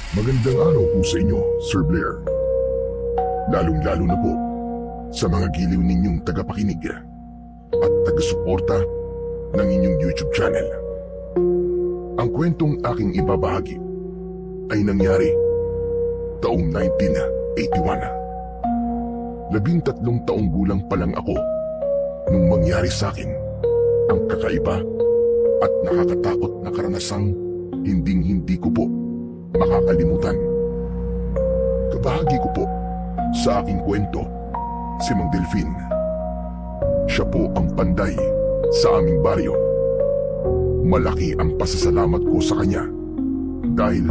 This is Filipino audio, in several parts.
Magandang araw po sa inyo, Sir Blair. Lalong-lalo na po sa mga giliw ninyong tagapakinig at taga-suporta ng inyong YouTube channel. Ang kwentong aking ibabahagi ay nangyari taong 1981. 13 taong gulang pa lang ako nung mangyari sa akin ang kakaiba at nakakatakot na karanasang hinding-hindi ko po makakalimutan. Kabahagi ko po sa aking kwento si Mang Delfin. Siya po ang panday sa aming baryo. Malaki ang pasasalamat ko sa kanya dahil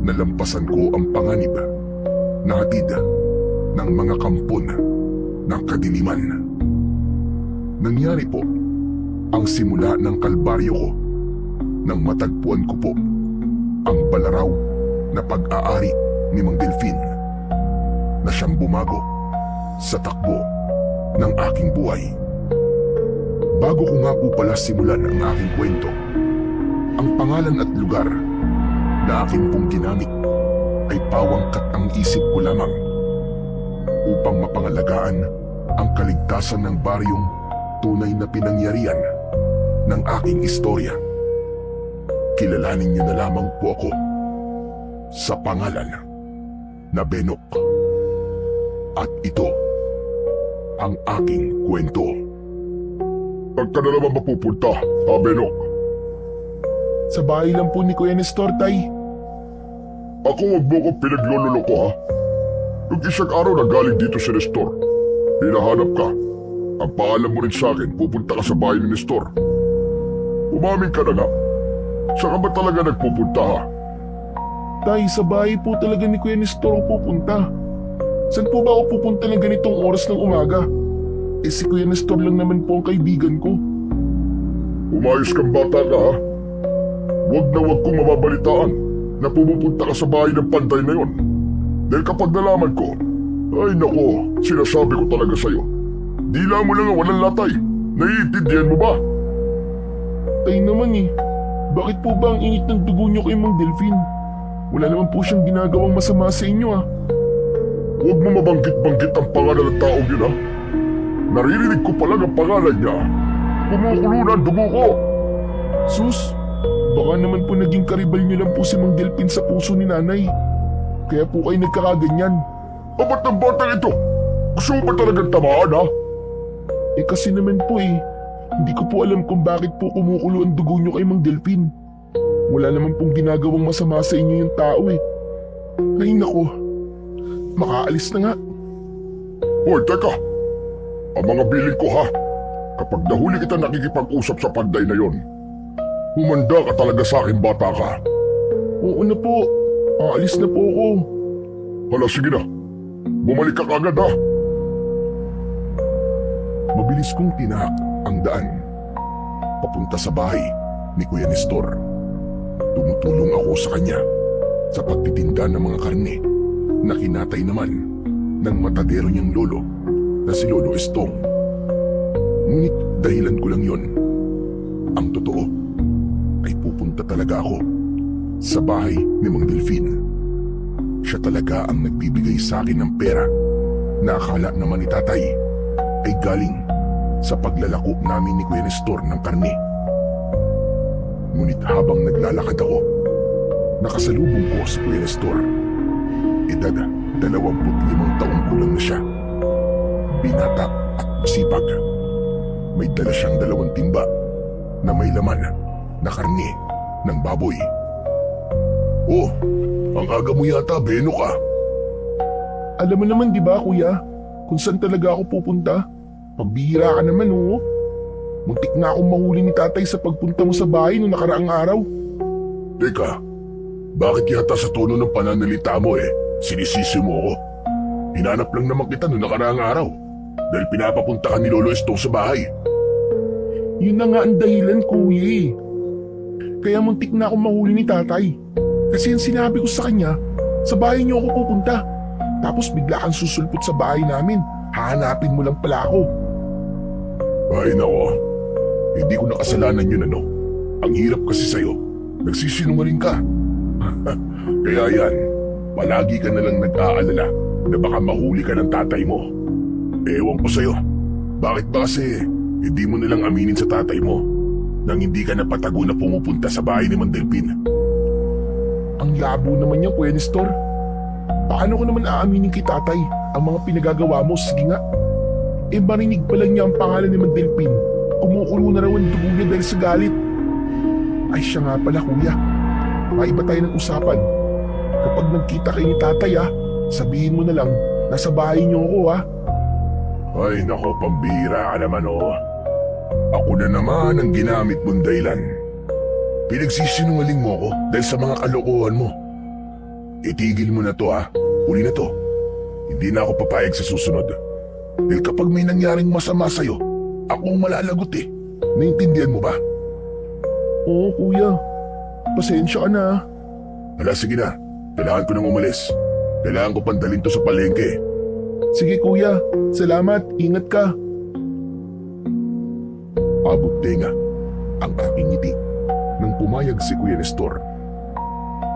nalampasan ko ang panganib na hatid ng mga kampon ng kadiliman. Nangyari po ang simula ng kalbaryo ko nang matagpuan ko po ang balaraw na pag-aari ni Mang Delfin na siyang bumago sa takbo ng aking buhay. Bago ko nga po pala simulan ang aking kwento, ang pangalan at lugar na aking pong ginamit ay pawangkat ang isip ko lamang upang mapangalagaan ang kaligtasan ng baryong tunay na pinangyarihan ng aking istorya. Kilalanin niyo na lamang po ako sa pangalan na Benok. At ito ang aking kwento. Saan ka na naman mapupunta, Benok? Sa bahay lang po ni Kuya Nestor, Tay. Ako wag mo ko pinaglololoko, ha? Nung isang araw na galing dito si Nestor, hinahanap ka. Ang paalam mo rin sa akin, pupunta ka sa bahay ni Nestor. Umamin ka na nga. Saan ka ba talaga nagpupunta, ha? Tay, sa bahay po talaga ni Kuya Nestor ako pupunta. Saan po ba ako pupunta ng ganitong oras ng umaga? Si Kuya Nestor lang naman po ang kaibigan ko. Umayos kang bata ka, ha? Huwag na huwag kong mababalitaan na pumupunta ka sa bahay ng panday na yon. Dahil kapag nalaman ko, ay nako, sinasabi ko talaga sa'yo. Dila mo lang ang walang latay. Naiintindihan mo ba? Tay naman bakit po ba ang init ng dugo niyo kay Mang Delfin? Wala naman po siyang ginagawang masama sa inyo, ha? Huwag mo mabanggit-banggit ang pangalan ng taong yun, ha? Naririnig ko pa lang ang pangalan niya. Kumukulo na ang dugo ko. Sus, baka naman po naging karibal niyo lang po si Mang Delfin sa puso ni Nanay. Kaya po kayo nagkakaganyan. Ba't ang batang ito? Gusto mo ba talagang tamaan, ha? Kasi naman po hindi ko po alam kung bakit po kumukulo ang dugo niyo kay Mang Delfin. Wala naman pong ginagawang masama sa inyo yung tao Ay nako, makaalis na nga. Hoy, teka! Ang mga biling ko, ha? Kapag nahuli kita nakikipag-usap sa panday na yon, humanda ka talaga sa akin, bata ka. Oo na po, aalis na po ako. Hala, sige na. Bumalik ka kagad, ha? Mabilis kong tinahak ang daan papunta sa bahay ni Kuya Nestor. Tumutulong ako sa kanya sa pagtitinda ng mga karne na kinatay naman ng matadero niyang lolo na si Lolo Estong. Ngunit dahilan ko lang yon. Ang totoo ay pupunta talaga ako sa bahay ni Mang Delfin. Siya talaga ang nagbibigay sa akin ng pera na akala naman ni tatay ay galing sa paglalako namin ni Kuya Nestor ng karne. Ngunit habang naglalakad ako, nakasalubong ko si Kuya Nestor. Edad 25 taong gulang na siya. Binata at masipag. May dala siyang 2 timba na may laman na karne ng baboy. Oh, ang aga mo yata, Benok, ka. Alam mo naman di ba kuya, kung saan talaga ako pupunta? Pambihira ka naman Muntik na akong mahuli ni tatay sa pagpunta mo sa bahay noong nakaraang araw. Teka, bakit yata sa tono ng pananalita mo sinisisi mo ako? Hinanap lang naman kita noong nakaraang araw dahil pinapapunta ka ni Lolo Estong sa bahay. Yun na nga ang dahilan, kuya Kaya muntik na akong mahuli ni tatay. Kasi yung sinabi ko sa kanya, sa bahay niyo ako pupunta. Tapos bigla kang susulpot sa bahay namin. Hahanapin mo lang pala ako. Ay nako, hindi ko nakasalanan yun, ano. Ang hirap kasi sa'yo. Nagsisinungaling ka. Kaya yan, palagi ka na lang nag-aalala na baka mahuli ka ng tatay mo. Ewan ko sa'yo, bakit ba kasi hindi mo nalang aminin sa tatay mo nang hindi ka napatago na pumupunta sa bahay ni Mandelpin? Ang labo naman niya, Kuya Nestor. Paano ko naman aaminin kay tatay ang mga pinagagawa mo? Sige nga. Marinig pa lang niya ang pangalan ni Mandelpin. Kumukulo na raw ang dugo niya dahil sa galit. Ay siya nga pala, kuya. Maiba tayo ng usapan. Kapag nagkita kayo ni tatay sabihin mo na lang, nasa bahay niyo ako Ay nako, pambihira ka naman Ako na naman ang ginamit mong dahilan. Pinagsisinungaling mo ako dahil sa mga kalokohan mo. Itigil mo na to Huli na to. Hindi na ako papayag sa susunod. Dahil kapag may nangyaring masama sa'yo, ako ang malalagot Naintindihan mo ba? Oo, kuya. Pasensya ka na. Hala, sige na. Kailangan ko nang umalis. Kailangan ko pandalhin to sa palengke. Sige, kuya. Salamat. Ingat ka. Abot tenga ang aking ngiti nang pumayag si Kuya Nestor.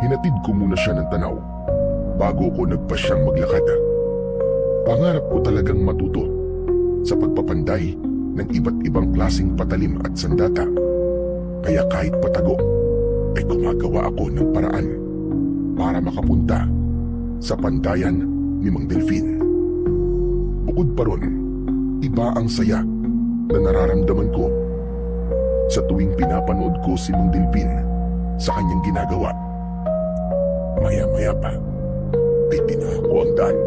Hinatid ko muna siya ng tanaw bago ko nagpasyang maglakad. Pangarap ko talagang matuto sa pagpapanday ng iba't ibang klaseng patalim at sandata. Kaya kahit patago, ay gumagawa ako ng paraan para makapunta sa pandayan ni Mang Delfin. Bukod pa ron, iba ang saya na nararamdaman ko sa tuwing pinapanood ko si Mang Delfin sa kanyang ginagawa. Maya-maya pa, ay tinako ang daan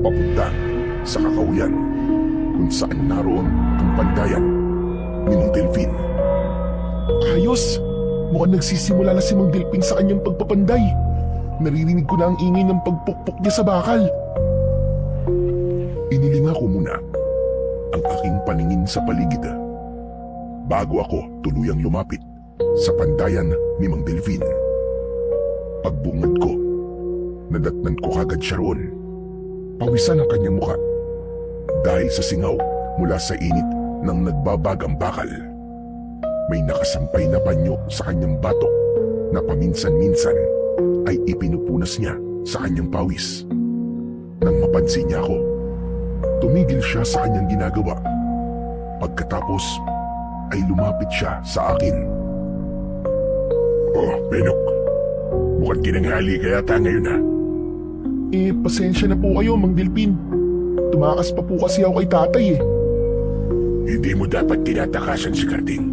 papunta sa kakauyan kung saan naroon ang pandayan ni Mang Delfin. Ayos! Mukhang nagsisimula na si Mang Delpin sa kanyang pagpapanday. Naririnig ko na ang ingay ng pagpukpok niya sa bakal. Inilinga ko muna ang aking paningin sa paligid bago ako tuluyang lumapit sa pandayan ni Mang Delfin. Pagbungad ko, nadatnan ko kagad siya roon. Pawisan ang kanyang muka dahil sa singaw mula sa init ng nagbabagang bakal. May nakasampay na panyo sa kanyang batok na paminsan-minsan ay ipinupunas niya sa kanyang pawis. Nang mapansin niya ako, tumigil siya sa kanyang ginagawa. Pagkatapos ay lumapit siya sa akin. Oh, Benok, mukhang tinanghali ka yata ngayon Pasensya na po kayo, Mang Delpin. Tumakas pa po kasi ako kay tatay Hindi mo dapat tinatakasan si Karding.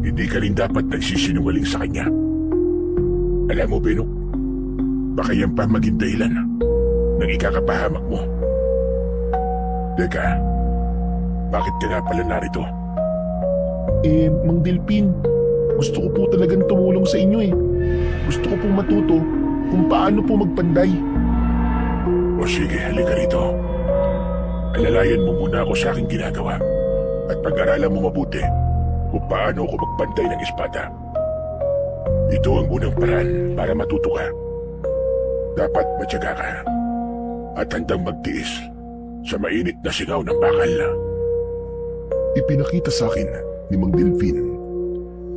Hindi ka rin dapat nagsisinungaling sa kanya. Alam mo, Benok, baka yan pa maging dahilan ng ikakapahamak mo. Teka, bakit ka nga pala narito? Mang Delpin, gusto ko po talagang tumulong sa inyo Gusto ko pong matuto kung paano po magpanday. O sige, halika rito. Alalayan mo muna ako sa aking ginagawa at pag-aralan mo mabuti kung paano ako magpantay ng espada. Ito ang unang paraan para matuto ka. Dapat matyaga ka at handang magtiis sa mainit na singaw ng bakal. Ipinakita sa akin ni Mang Delfin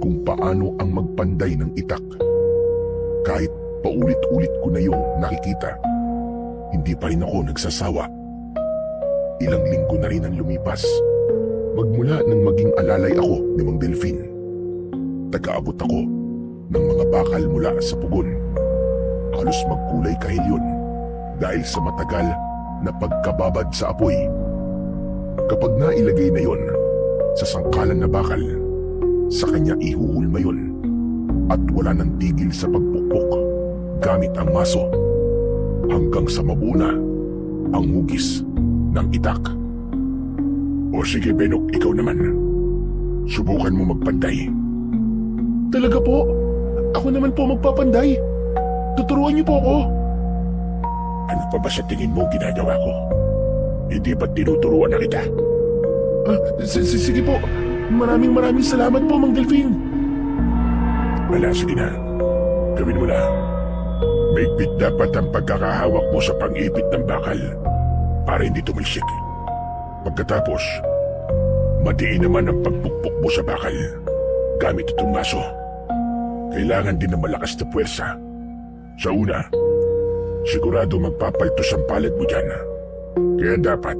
kung paano ang magpanday ng itak. Kahit paulit-ulit ko na yung nakikita, hindi pa rin ako nagsasawa. Ilang linggo na rin ang lumipas. Magmula nang maging alalay ako ni Mang Delfin. Tagaabot ako ng mga bakal mula sa pugon. Halos magkulay kahilyon dahil sa matagal na pagkababad sa apoy. Kapag nailagay na yon sa sangkalan na bakal, sa kanya ihuhulma yon at wala nang tigil sa pagpukpok gamit ang maso hanggang sa mabuna ang hugis ng itak. O sige, Benok, ikaw naman. Subukan mo magpanday. Talaga po? Ako naman po magpapanday. Tuturuan niyo po ako. Ano pa ba sa tingin mo ginagawa ko? Hindi ba tinuturuan na kita? Sige po. Maraming salamat po, Mang Delfin. Wala, sige na. Gawin mo na. Maigpit dapat ang pagkakahawak mo sa pang-ipit ng bakal para hindi tumalsik. Pagkatapos, matiin naman ang pagpukpok mo sa bakal gamit itong maso. Kailangan din ng malakas na puwersa Sa una, sigurado magpapaltos ang palad mo dyan. Kaya dapat,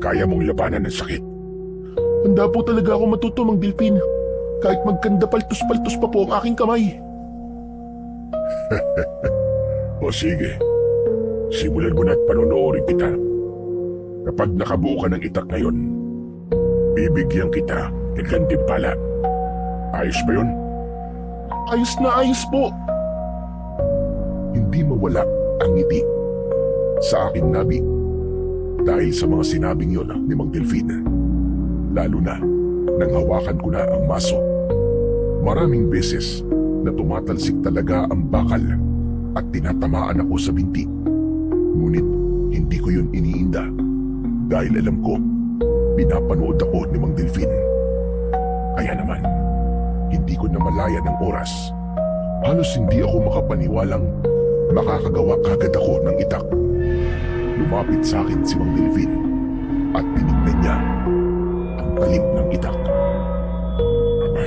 kaya mong labanan ng sakit. Handa po talaga ako matuto, Mang Delphin. Kahit magkanda paltos-paltos pa po ang aking kamay. O sige, simulan mo na at panonoorin kita. Kapag nakabuo ka ng itak ngayon, bibigyan kita ng gantimpala. Ayos ba yun? Ayos na ayos po. Hindi mawala ang ngiti sa aking nabi dahil sa mga sinabing yon ni Mang Delphin. Lalo na nang hawakan ko na ang maso. Maraming beses na tumatalsik talaga ang bakal at tinatamaan ako sa binti. Ngunit hindi ko yun iniinda dahil alam ko pinapanood ako ni Mang Delphin. Kaya naman, hindi ko na malaya ng oras. Halos hindi ako makapaniwalang makakagawa kagad ako ng itak. Lumapit sa akin si Mang Delphin at tinignan niya ang talim ng itak. Aba,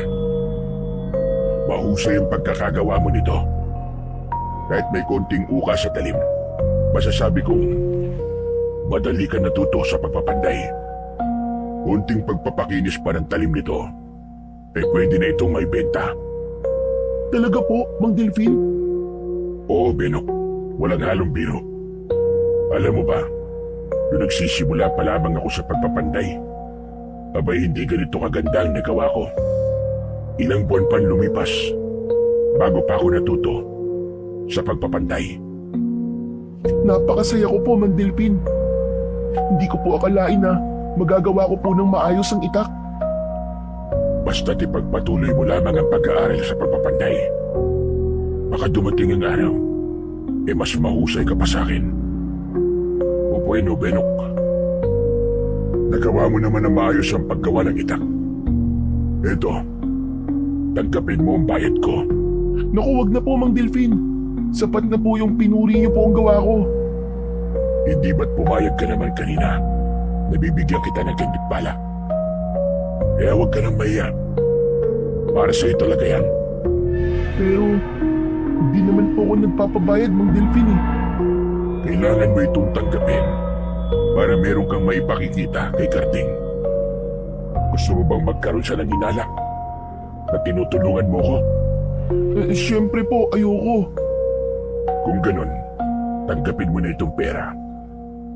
mahusay ang pagkakagawa mo nito. Kahit may konting uka sa talim, masasabi kong madali ka natuto sa pagpapanday. Konting pagpapakinis pa ng talim nito, pwede na itong may benta. Talaga po, Mang Delphin? Oo, Benok. Walang halong biro. Alam mo ba, nung nagsisimula pa lamang ako sa pagpapanday, abay hindi ganito kaganda ang nagawa ko. Ilang buwan pa lumipas, bago pa ako natuto sa pagpapanday. Napakasaya ko po, Mang Delphin. Hindi ko po akalain na magagawa ko po ng maayos ang itak. Basta't ipagpatuloy mo lamang ang pag-aaral sa pagpapanday. Baka dumating ang araw, mas mahusay ka pa sa akin. O bueno, Benok. Nagawa mo naman ang maayos ang paggawa ng itak. Eto, tanggapin mo ang bayad ko. Naku, wag na po, Mang Delphin. Sapat na po yung pinuri niyo po ang gawa ko. Hindi ba't pumayag ka naman kanina? Nabibigyan kita ng gantimpala. Kaya huwag ka nang mahiya. Para sa'yo talaga yan. Pero, hindi naman po ako nagpapabayad, Mang Delphin eh. Kailangan mo itong tanggapin para meron kang maipakikita kay Karding. Gusto mo bang magkaroon siya ng hinala na tinutulungan mo ko? Siyempre po, ayoko. Kung ganun, tanggapin mo na itong pera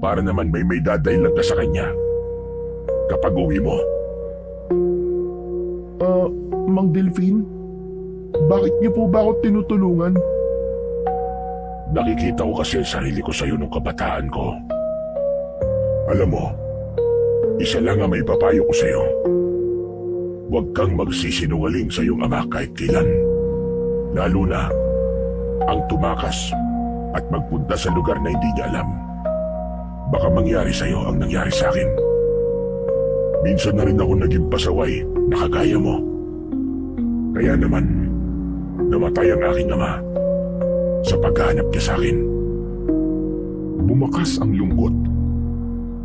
para naman may dadahilan ka sa kanya kapag uwi mo. Mang Delphin? Bakit niyo po ba ako tinutulungan? Nakikita ko kasi ang sarili ko sa iyo nung kabataan ko. Alam mo, isa lang ang may papayo ko sa iyo. Huwag kang magsisinungaling sa iyong ama kahit kailan. Lalo na ang tumakas at magpunta sa lugar na hindi niya alam. Baka mangyari sa iyo ang nangyari sa akin. Minsan na rin ako naging pasaway na kagaya mo. Kaya naman, namatay ang aking ama sa paghahanap niya sa akin. Bumakas ang lungkot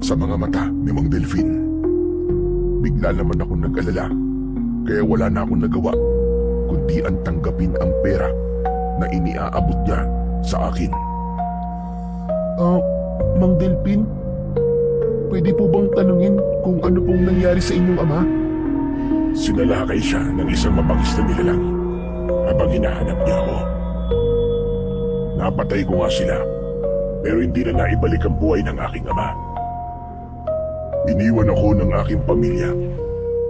sa mga mata ni Mang Delphin. Bigla naman akong nag-alala, kaya wala na akong nagawa kundi ang tanggapin ang pera na iniaabot niya sa akin. Mang Delphin? Pwede po bang tanungin kung ano pong nangyari sa inyong ama? Sinalakay siya ng isang mabangis na nilalang habang hinahanap niya ako. Napatay ko nga sila, pero hindi na naibalik ang buhay ng aking ama. Iniwan ako ng aking pamilya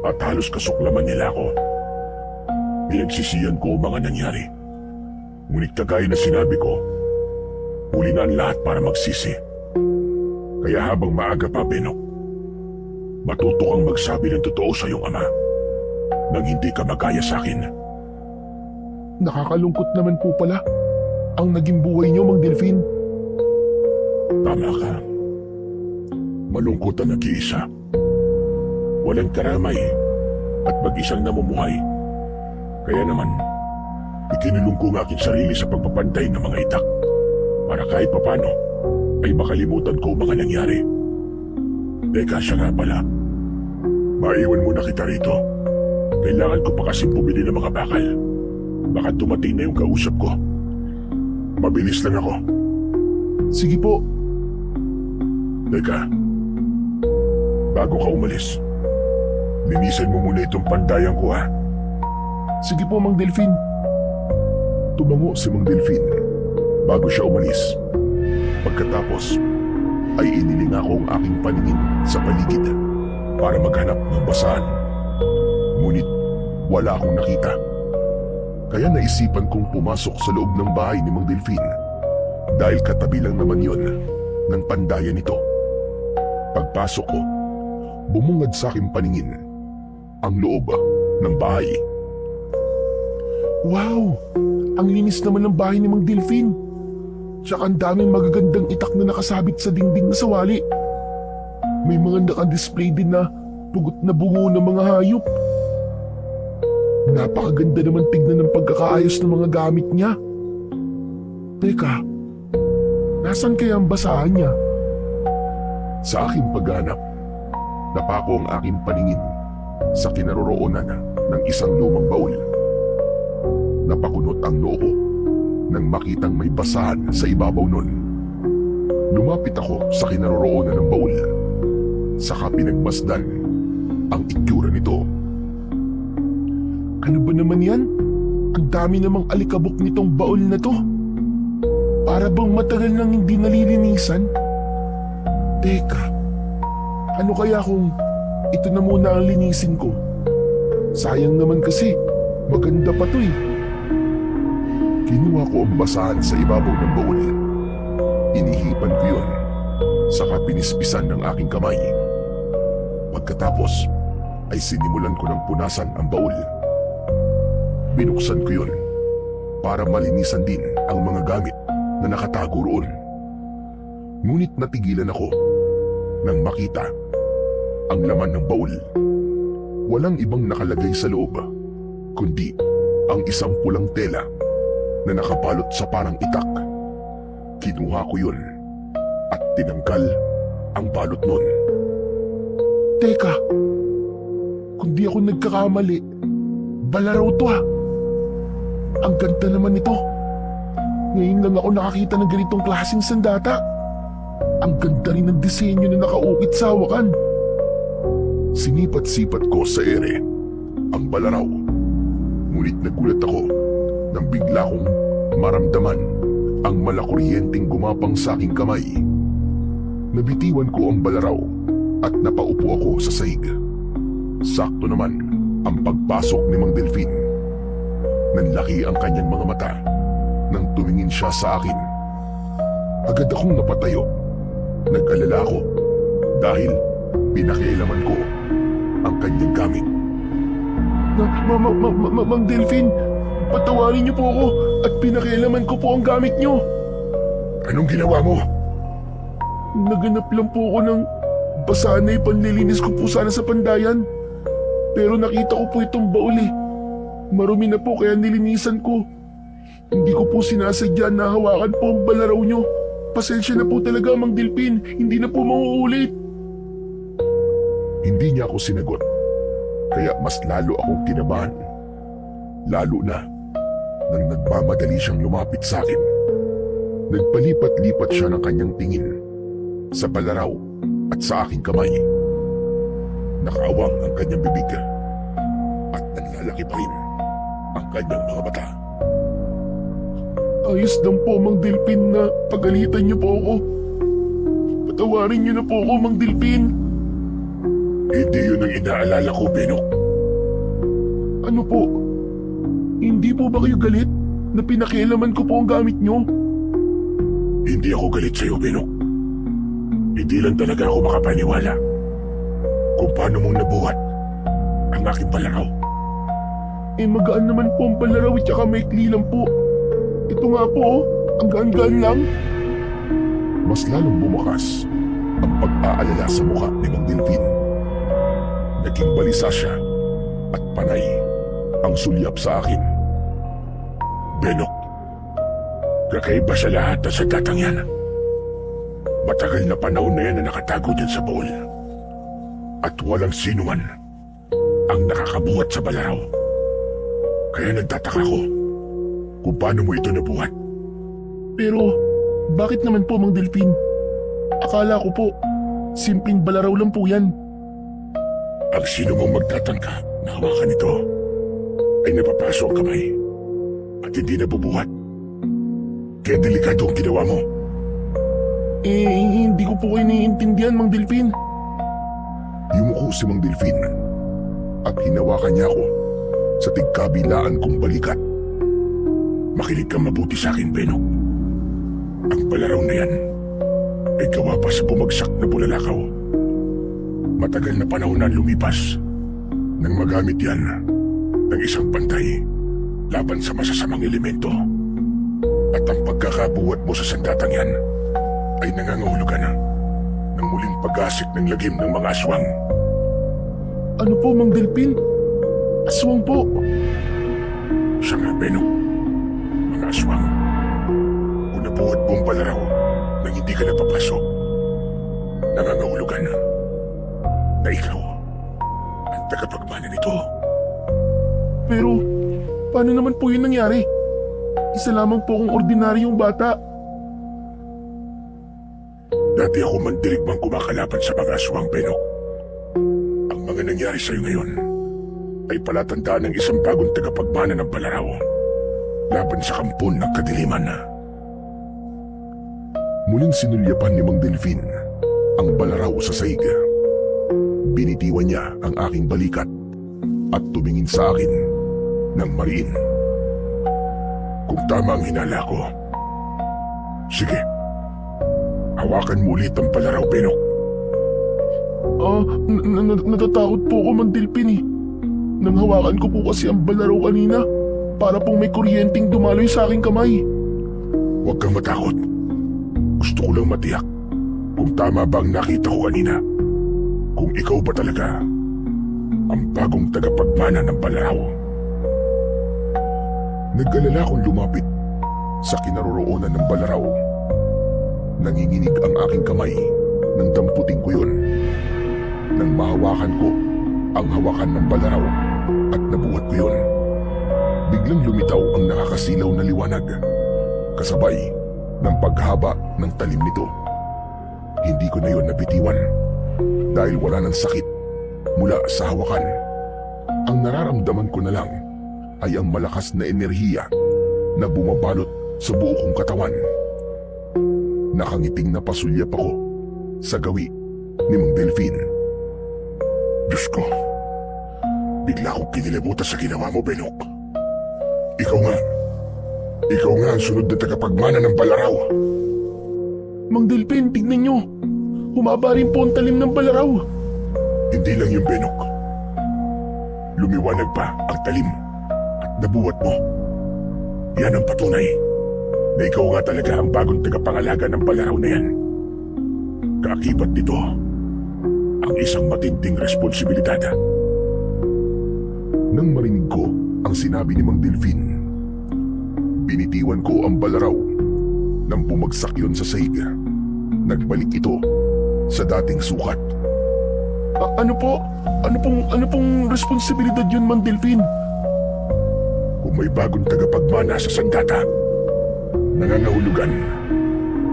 at halos kasuklaman nila ako. Pinagsisiyan ko ang mga nangyari. Ngunit kagaya na sinabi ko, huli na ang lahat para magsisi. Kaya habang maaga pa, Benok, matuto kang magsabi ng totoo sa iyong ama nang hindi ka magaya sa akin. Nakakalungkot naman po pala ang naging buhay niyo, Mang Delphin. Tama ka. Malungkot ang nag-iisa. Walang karamay at mag-isang namumuhay. Kaya naman, ikinulong ko ang aking sarili sa pagpapantay ng mga itak para kahit papano ay makalimutan ko ang mga nangyari. Teka, siya nga pala. Maiwan muna kita rito. Kailangan ko pa kasing bumili ng mga bakal. Baka dumating na yung kausap ko. Mabilis lang ako. Sige po. Teka, bago ka umalis, linisan mo muna itong pandayan ko ha. Sige po, Mang Delfin. Tumango si Mang Delfin bago siya umalis. Pagkatapos ay inilinga ko ang aking paningin sa paligid para maghanap ng basahan. Ngunit wala akong nakita. Kaya naisipan kong pumasok sa loob ng bahay ni Mang Delfin dahil katabi lang naman yon ng pandayan nito. Pagpasok ko, bumungad sa aking paningin ang loob ng bahay. Wow! Ang linis naman ng bahay ni Mang Delfin. Tsaka ang daming magagandang itak na nakasabit sa dingding na sawali. May mga nakadisplay din na pugot na bungo ng mga hayop. Napakaganda naman tignan ng pagkakaayos ng mga gamit niya. Teka, nasan kaya ang basahan niya? Sa aking paghanap, napako ang aking paningin sa kinaroroonan ng isang lumang baul. Napakunot ang noo ko nang makitang may basahan sa ibabaw nun. Lumapit ako sa kinaroroonan ng baul. Saka pinagmasdan ang itsura nito. Ano ba naman yan? Ang dami namang alikabok nitong baul na to. Para bang matagal nang hindi nalilinisan? Teka, ano kaya kung ito na muna ang linisin ko? Sayang naman kasi, maganda pa to eh. Kinuha ko ang basahan sa ibabaw ng baul. Inihipan ko yun, saka pinispisan ng aking kamay. Pagkatapos ay sinimulan ko ng punasan ang baul. Binuksan ko yun para malinisan din ang mga gamit na nakatago roon. Ngunit natigilan ako nang makita ang laman ng baul. Walang ibang nakalagay sa loob, kundi ang isang pulang tela na nakabalot sa parang itak. Kinuha ko yun at tinanggal ang balot nun. Teka, kung di ako nagkakamali, balaraw to ha. Ang ganda naman ito. Ngayon lang ako nakakita ng ganitong klaseng sandata. Ang ganda rin ng disenyo na nakaukit sa hawakan. Sinipat-sipat ko sa ere ang balaraw. Ngunit nagulat ako nang bigla kong maramdaman ang malakuryenteng gumapang sa aking kamay. Nabitiwan ko ang balaraw at napaupo ako sa sahig. Sakto naman ang pagpasok ni Mang Delfin. Nanlaki ang kanyang mga mata nang tumingin siya sa akin. Agad akong napatayo. Nag-alala ako dahil pinakialaman ko ang kanyang gamit. Mang Delfin, patawarin niyo po ako at pinakialaman ko po ang gamit niyo. Anong ginawa mo? Naganap lang po ako ng basahan na ipanlilinis ko po sana sa pandayan. Pero nakita ko po itong baul eh. Marumi na po kaya nilinisan ko. Hindi ko po sinasadya na hawakan po ang balaraw niyo. Pasensya na po talaga, Mang Delfin. Hindi na po mauulit. Hindi niya ako sinagot. Kaya mas lalo akong kinabahan. Lalo na nang nagmamadali siyang lumapit sa akin. Nagpalipat-lipat siya ng kanyang tingin sa balaraw at sa aking kamay. Nakaawang ang kanyang bibig at nanlalaki pa rin ang kanyang mga mata. Ayos lang po, Mang Delfin, na pagalitan niyo po ako. Patawarin niyo na po ako, Mang Delfin. Hindi yun ang inaalala ko, Benok. Ano po? Hindi po ba kayo galit na pinakialaman ko po ang gamit niyo? Hindi ako galit sa'yo, Benok. Hindi lang talaga ako makapaniwala kung paano mo nabuhat ang aking balaraw. Magaan naman po ang balaraw at saka maikli lang po. Ito nga po, ang gaan-gaan lang. Mas lalong bumakas ang pag-aalala sa mukha ni Mang Delfin. Naging balisa siya at panay ang sulyap sa akin. Benok, kakaiba sa lahat at sa datang yan. Matagal na panahon na yan na nakatago dyan sa baul. At walang sino man ang nakakabuhat sa balaraw. Kaya nagtataka ko kung paano mo ito nabuhat. Pero bakit naman po, Mang Delphin? Akala ko po, simpleng balaraw lang po yan. Ang sino mong magtatangka na hawakan ito ay napapaso ang kamay at hindi nabubuhat. Kaya delikado ang ginawa mo. Hindi ko po kayo naiintindihan, Mang Delphin. Yumuko si Mang Delphin at hinawakan niya ako sa tigkabilaan kong balikat. Makinig kang mabuti sa akin, Benok. Ang balaraw na yan ay gawa pa sa bumagsak na bulalakaw. Matagal na panahon na lumipas nang magamit yan ng isang pantay laban sa masasamang elemento. At ang pagkakabuhat mo sa sandatang yan ay nangangahulugan ng muling pag-asik ng lagim ng mga aswang. Ano po, Mang Delphin? Aswang po. Siya nga, Benok. Mga aswang. Kung nabuhat mo ang balaraw nang hindi ka napapasok, nangangahulugan na ikaw ang tagapagmana nito. Pero paano naman po yun nangyari? Isa lamang po akong ordinaryong bata. Dati ako mandirigmang kumakalaban sa mga aswang, Benok. Ang mga nangyari sa'yo ngayon ay palatandaan ng isang bagong tagapagmana ng balaraw laban sa kampon ng kadiliman. Muling sinulyapan ni Mang Delphin ang balaraw sa sahig. Binitiwan niya ang aking balikat at tumingin sa akin ng mariin. Kung tama ang hinala ko, sige, hawakan mo ulit ang balaraw, Benok. Natatakot po ako, Mang Delphin eh. Nang hawakan ko po kasi ang balaraw kanina, para pong may kuryenteng dumaloy sa aking kamay. Huwag kang matakot. Gusto ko lang matiyak kung tama ba ang nakita ko kanina. Kung ikaw ba talaga ang bagong tagapagmana ng balaraw. Nag-alala akong lumapit sa kinaroroonan ng balaraw. Nanginginig ang aking kamay nang damputin ko yun. Nang mahawakan ko ang hawakan ng balaraw at nabuhat ko yun, biglang lumitaw ang nakakasilaw na liwanag kasabay ng paghaba ng talim nito. Hindi ko na yun nabitiwan dahil wala ng sakit mula sa hawakan. Ang nararamdaman ko na lang ay ang malakas na enerhiya na bumabalot sa buo kong katawan. Nakangiting napasulyap ako sa gawi ni Mang Delphin. Diyos ko, bigla akong kinilimutan sa ginawa mo, Benok. Ikaw nga ang sunod na tagapagmana ng balaraw. Mang Delphin, tignan nyo. Humaba rin po ang talim ng balaraw. Hindi lang yung Benok. Lumiwanag pa ang talim at nabuhat mo. Yan ang patunay na ikaw nga talaga ang bagong tagapangalaga ng balaraw na yan. Kaakibat nito ang isang matinding responsibilidad. Nang marinig ko ang sinabi ni Mang Delphin, binitiwan ko ang balaraw nang bumagsak yon sa sahig. Nagbalik ito sa dating sukat. Ano pong responsibilidad yun, Mang Delphin? Kung may bagong tagapagmana sa sandata, nangangahulugan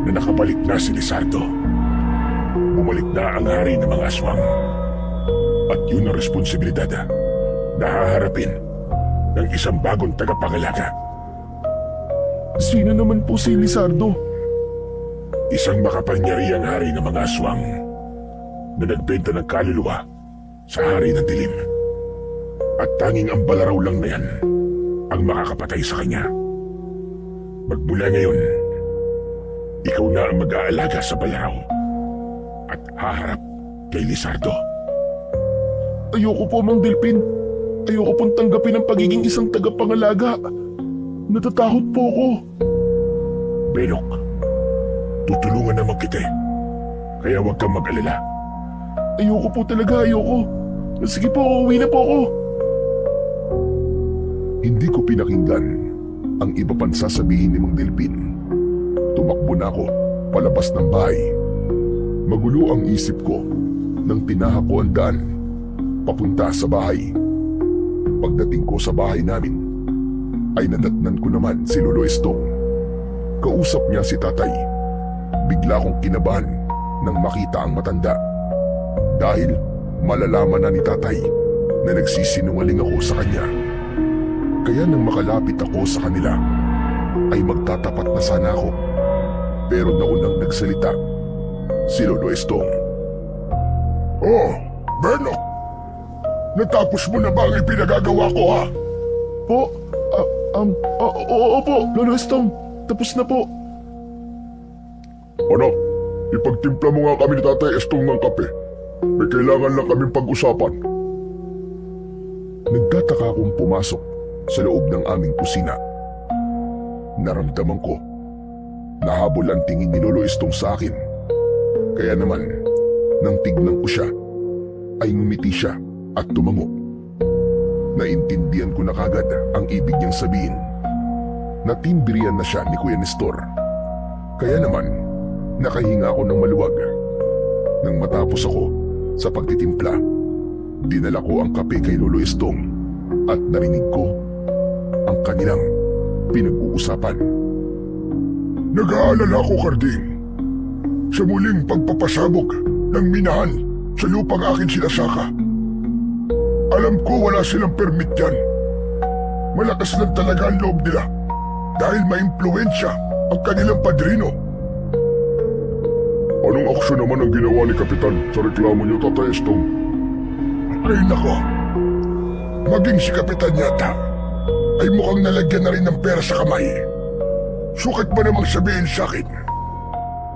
na nakabalik na si Lizardo. Bumalik na ang hari ng mga aswang. At yun ang responsibilidad na haharapin ng isang bagong tagapangalaga. Sino naman po si Lizardo? Isang makapangyarihang hari ng mga aswang na nagbenta ng kaluluwa sa hari ng dilim. At tanging ang balaraw lang na yan ang makakapatay sa kanya. Magmula ngayon, ikaw na ang mag-aalaga sa balaraw at haharap kay Lizardo. Ayoko po, Mang Delphin. Ayoko pong tanggapin ang pagiging isang tagapangalaga. Natatakot po ako. Benok, tutulungan naman kita eh. Kaya huwag kang mag-alala. Ayoko po talaga, ayoko. Sige po, uwi na po ako. Hindi ko pinakinggan ang iba pang sasabihin ni Mang Delphin. Tumakbo na ako palabas ng bahay. Magulo ang isip ko nang tinahak ko ang daan papunta sa bahay. Pagdating ko sa bahay namin, ay nadatnan ko naman si Lolo Estong. Kausap niya si tatay. Bigla akong kinabahan nang makita ang matanda. Dahil malalaman na ni tatay na nagsisinungaling ako sa kanya. Kaya nang makalapit ako sa kanila, ay magtatapat na sana ako. Pero naunang nagsalita si Lolo Estong. Oh, Berno! Natapos mo na ba ang ipinagagawa ko, ha? Po, oo po, Lolo Estong. Tapos na po. Anak, ipagtimpla mo nga kami ni Tatay Estong ng kape. May kailangan lang kaming pag-usapan. Nagtataka akong pumasok sa loob ng aming kusina. Naramdaman ko, nahabol ang tingin ni Lolo Estong sa akin. Kaya naman, nang tignan ko siya, ay ngumiti siya at tumango. Naintindihan ko na kagad ang ibig niyang sabihin. Natimbirian na siya ni Kuya Nestor. Kaya naman, nakahinga ako ng maluwag. Nang matapos ako sa pagtitimpla, dinala ko ang kape kay Lolo Estong at narinig ko ang kanilang pinag-uusapan. Nag-aalala ko, Karding. Sa muling pagpapasabog ng minahan sa lupang akin sinasaka. Alam ko wala silang permit yan. Malakas lang talaga ang loob nila dahil maimpluwensya ang kanilang padrino. Anong aksyon naman ang ginawa ni Kapitan sa reklamo niyo, Tatay Estong? Ay nako, maging si Kapitan yata ay mukhang nalagyan na rin ng pera sa kamay. Sukat ba namang sabihin sa akin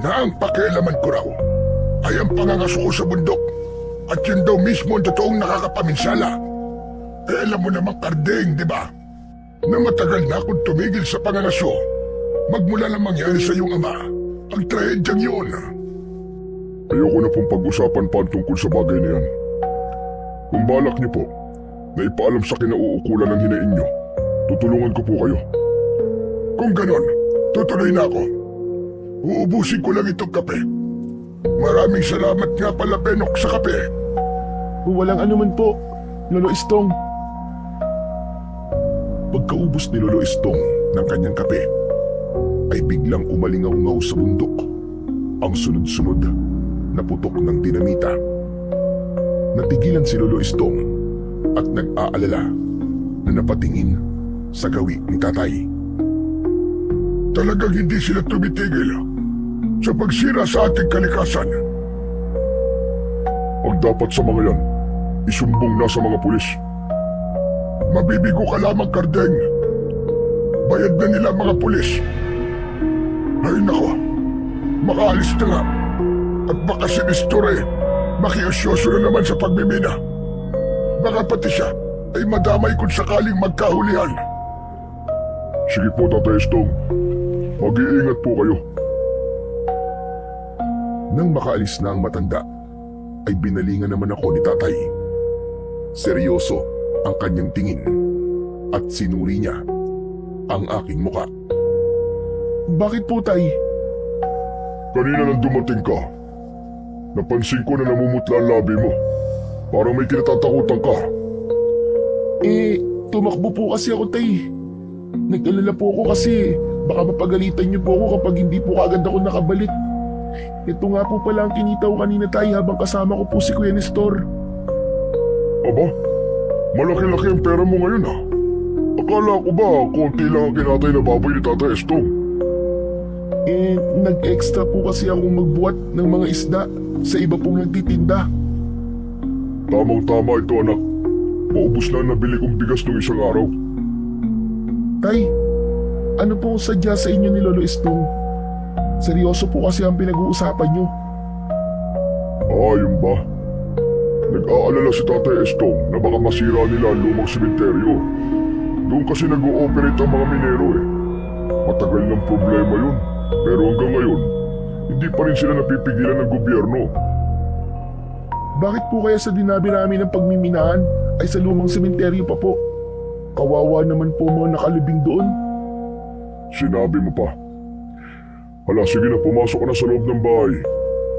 na ang pakialaman ko raw ay ang pangangaso ko sa bundok at yun daw mismo ang totoong nakakapaminsala? Eh alam mo namang, Kardeng, di ba? Na matagal na akong tumigil sa pangangaso magmula lang mangyari sa iyong ama ang trahedyang yun. Ayoko na pong pag-usapan pa tungkol sa bagay na yan. Kung balak niyo po na ipaalam sa kinauukulan ng hinaing niyo, tutulungan ko po kayo. Kung ganon, tutuloy na ako. Uubusin ko lang itong kape. Maraming salamat nga pala, Benok, sa kape. Walang anuman po, Lolo Estong. Pagkaubos ni Lolo Estong ng kanyang kape, ay biglang umalingaw-ngaw sa bundok ang sunod-sunod na putok ng dinamita. Natigilan si Lolo Estong at nag-aalala na napatingin sa gawi ni tatay. Talagang hindi sila tumitigil sa pagsira sa ating kalikasan. Ang dapat sa mga yan, isumbong na sa mga pulis. Mabibigo ka lamang, Kardeng. Bayad na nila mga pulis. Ay nako, makaalis na nga. At baka si Nestor makiusyoso na naman sa pagmimina. Baka pati siya ay madamay kung sakaling magkahulihan. Sige po, Tatay Estong. Mag-iingat po kayo. Nang makaalis na ang matanda, ay binalingan naman ako ni tatay. Seryoso ang kanyang tingin at sinuri niya ang aking muka. Bakit po, tay? Kanina nang dumating ka, napansin ko na namumutla ang labi mo. Parang may kinatatakutan ka. Tumakbo po kasi ako, tay. Nag-alala po ako kasi baka mapagalitan niyo po ako kapag hindi po kagad ako nakabalik. Ito nga po pala ang kinita ko kanina, tay, habang kasama ko po si Kuya Nestor. Aba, malaki-laki ang pera mo ngayon, ha? Akala ko ba konti lang ang kinatay na baboy ni Tatay Estong? Nag-extra po kasi akong magbuhat ng mga isda sa iba pong nagtitinda. Tamang-tama ito, anak. Paubos na ang nabili kong bigas nung isang araw. Tay, ano po sadya sa inyo ni Lolo Estong? Seryoso po kasi ang pinag-uusapan nyo. Yun ba? Nag-aalala si Tatay Estong na baka masira nila ang lumang sementeryo. Doon kasi nag-ooperate ang mga minero Matagal ng problema yun. Pero hanggang ngayon, hindi pa rin sila napipigilan ng gobyerno. Bakit po kaya sa dinabi namin ng pagmiminahan ay sa lumang sementeryo pa po? Kawawa naman po mga nakalibing doon. Sinabi mo pa. Hala, sige na, pumasok ka na sa loob ng bahay.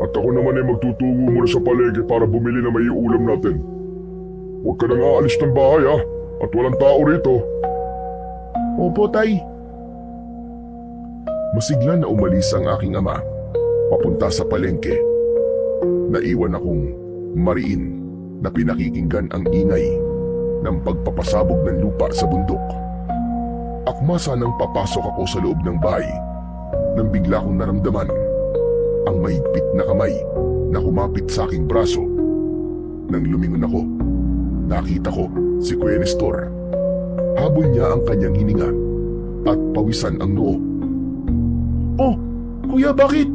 At ako naman ay magtutungo muna sa palengke para bumili na may ulam natin. Huwag ka nang aalis ng bahay, ha? At walang tao rito. Opo, tay. Masigla na umalis ang aking ama papunta sa palengke. Naiwan akong mariin na pinakikinggan ang ingay ng pagpapasabog ng lupa sa bundok. Akma sanang papasok ako sa loob ng bahay nang bigla kong naramdaman ang mahigpit na kamay na humapit sa aking braso. Nang lumingon ako, nakita ko si Kuya Nestor. Habol niya ang kanyang hininga at pawisan ang noo. Oh, kuya, bakit?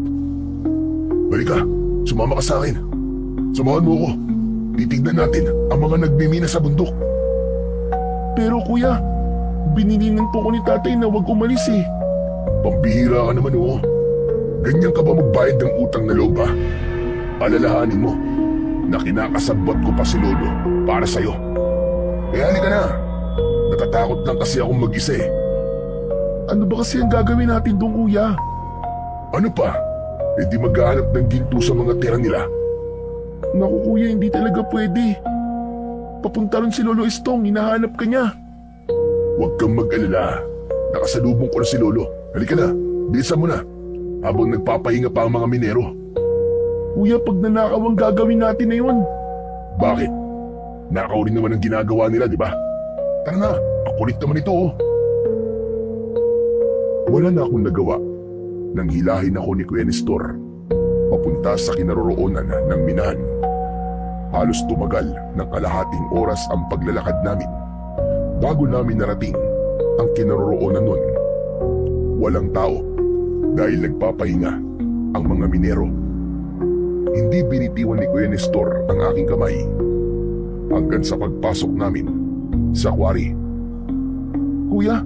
Halika, sumama ka sa akin. Samahan mo ako. Titignan natin ang mga nagmimina sa bundok. Pero kuya, binilinan po ko ni tatay na huwag umalis eh. Pambihira ka naman oo. Ganyan ka ba magbayad ng utang na loob ha? Alalahanin mo na kinakasabot ko pa si Lolo para sa'yo. Kaya halika na. Natatakot lang kasi akong mag-isa eh. Ano ba kasi ang gagawin natin doon, kuya? Ano pa? E di maghahanap ng ginto sa mga tira nila. Naku kuya, hindi talaga pwede. Papunta ron si Lolo Estong, hinahanap ka niya. Huwag kang mag-alala. Nakasalubong ko na si Lolo. Halika na, bilisan mo na. Habang nagpapahinga pa ang mga minero. Kuya, pag nanakaw ang gagawin natin na yun. Bakit? Nakaw rin naman ang ginagawa nila, di ba? Tara na, ang kulit naman ito oh. Wala na akong nagawa nang hilahin ako ni Kuya Nestor papunta sa kinaroroonan ng minahan. Halos tumagal ng kalahating oras ang paglalakad namin bago namin narating ang kinaroroonan nun. Walang tao dahil nagpapahinga ang mga minero. Hindi binitiwan ni Kuya Nestor ang aking kamay hanggang sa pagpasok namin sa quarry. Kuya,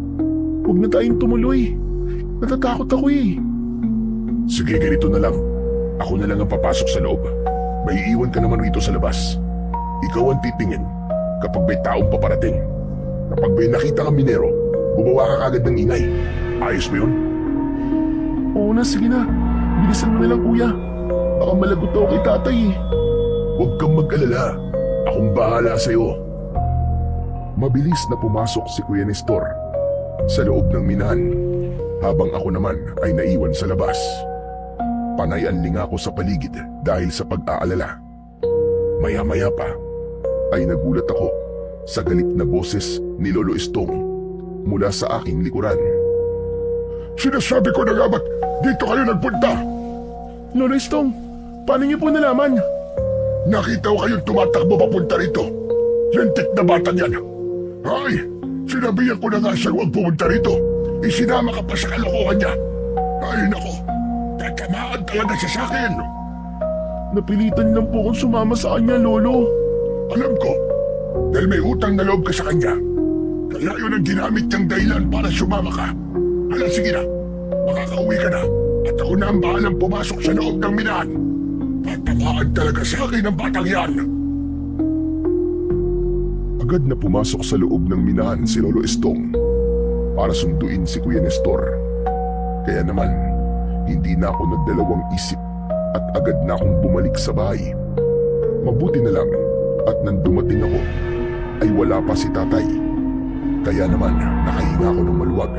huwag na tayong tumuloy. Natatakot ako eh. Sige, ganito na lang. Ako na lang ang papasok sa loob. May iiwan ka naman rito sa labas. Ikaw ang titingin kapag may taong paparating. Kapag may nakita kang minero, bumawa ka kagad ng ingay. Ayos mo yun? Oo na, sige na. Bilisan mo na lang, kuya. Baka malagot ako kay tatay eh. Huwag kang mag-alala. Akong bahala sa'yo. Mabilis na pumasok si Kuya Nestor sa loob ng minahan habang ako naman ay naiwan sa labas. Panay ang linga ko sa paligid dahil sa pag-aalala. Maya-maya pa ay nagulat ako sa galit na boses ni Lolo Estong mula sa aking likuran. Sinasabi ko na nga ba't dito kayo nagpunta? Lolo Estong, paano niyo po nalaman? Nakita ko kayong tumatakbo papunta rito. Lentik na batang yan. Ay, sinabihan ko na nga siyang huwag pumunta rito. Isinama ka pa sa kalokohan niya. Ay nako, tatamaan talaga siya sa akin. Napilitan lang po akong sumama sa kanya, Lolo. Alam ko, dahil may utang na loob ka sa kanya. Kaya yun ang ginamit niyang dahilan para sumama ka. Hala, sige na, makakauwi ka na. At ako na ang bahalang pumasok sa loob ng minahan. Tatamaan talaga sa akin ang batang yan. Agad na pumasok sa loob ng minahan si Lolo Estong para sunduin si Kuya Nestor. Kaya naman, hindi na ako nagdalawang isip at agad na akong bumalik sa bahay. Mabuti na lang at nang dumating ako ay wala pa si tatay. Kaya naman nakahinga ako ng maluwag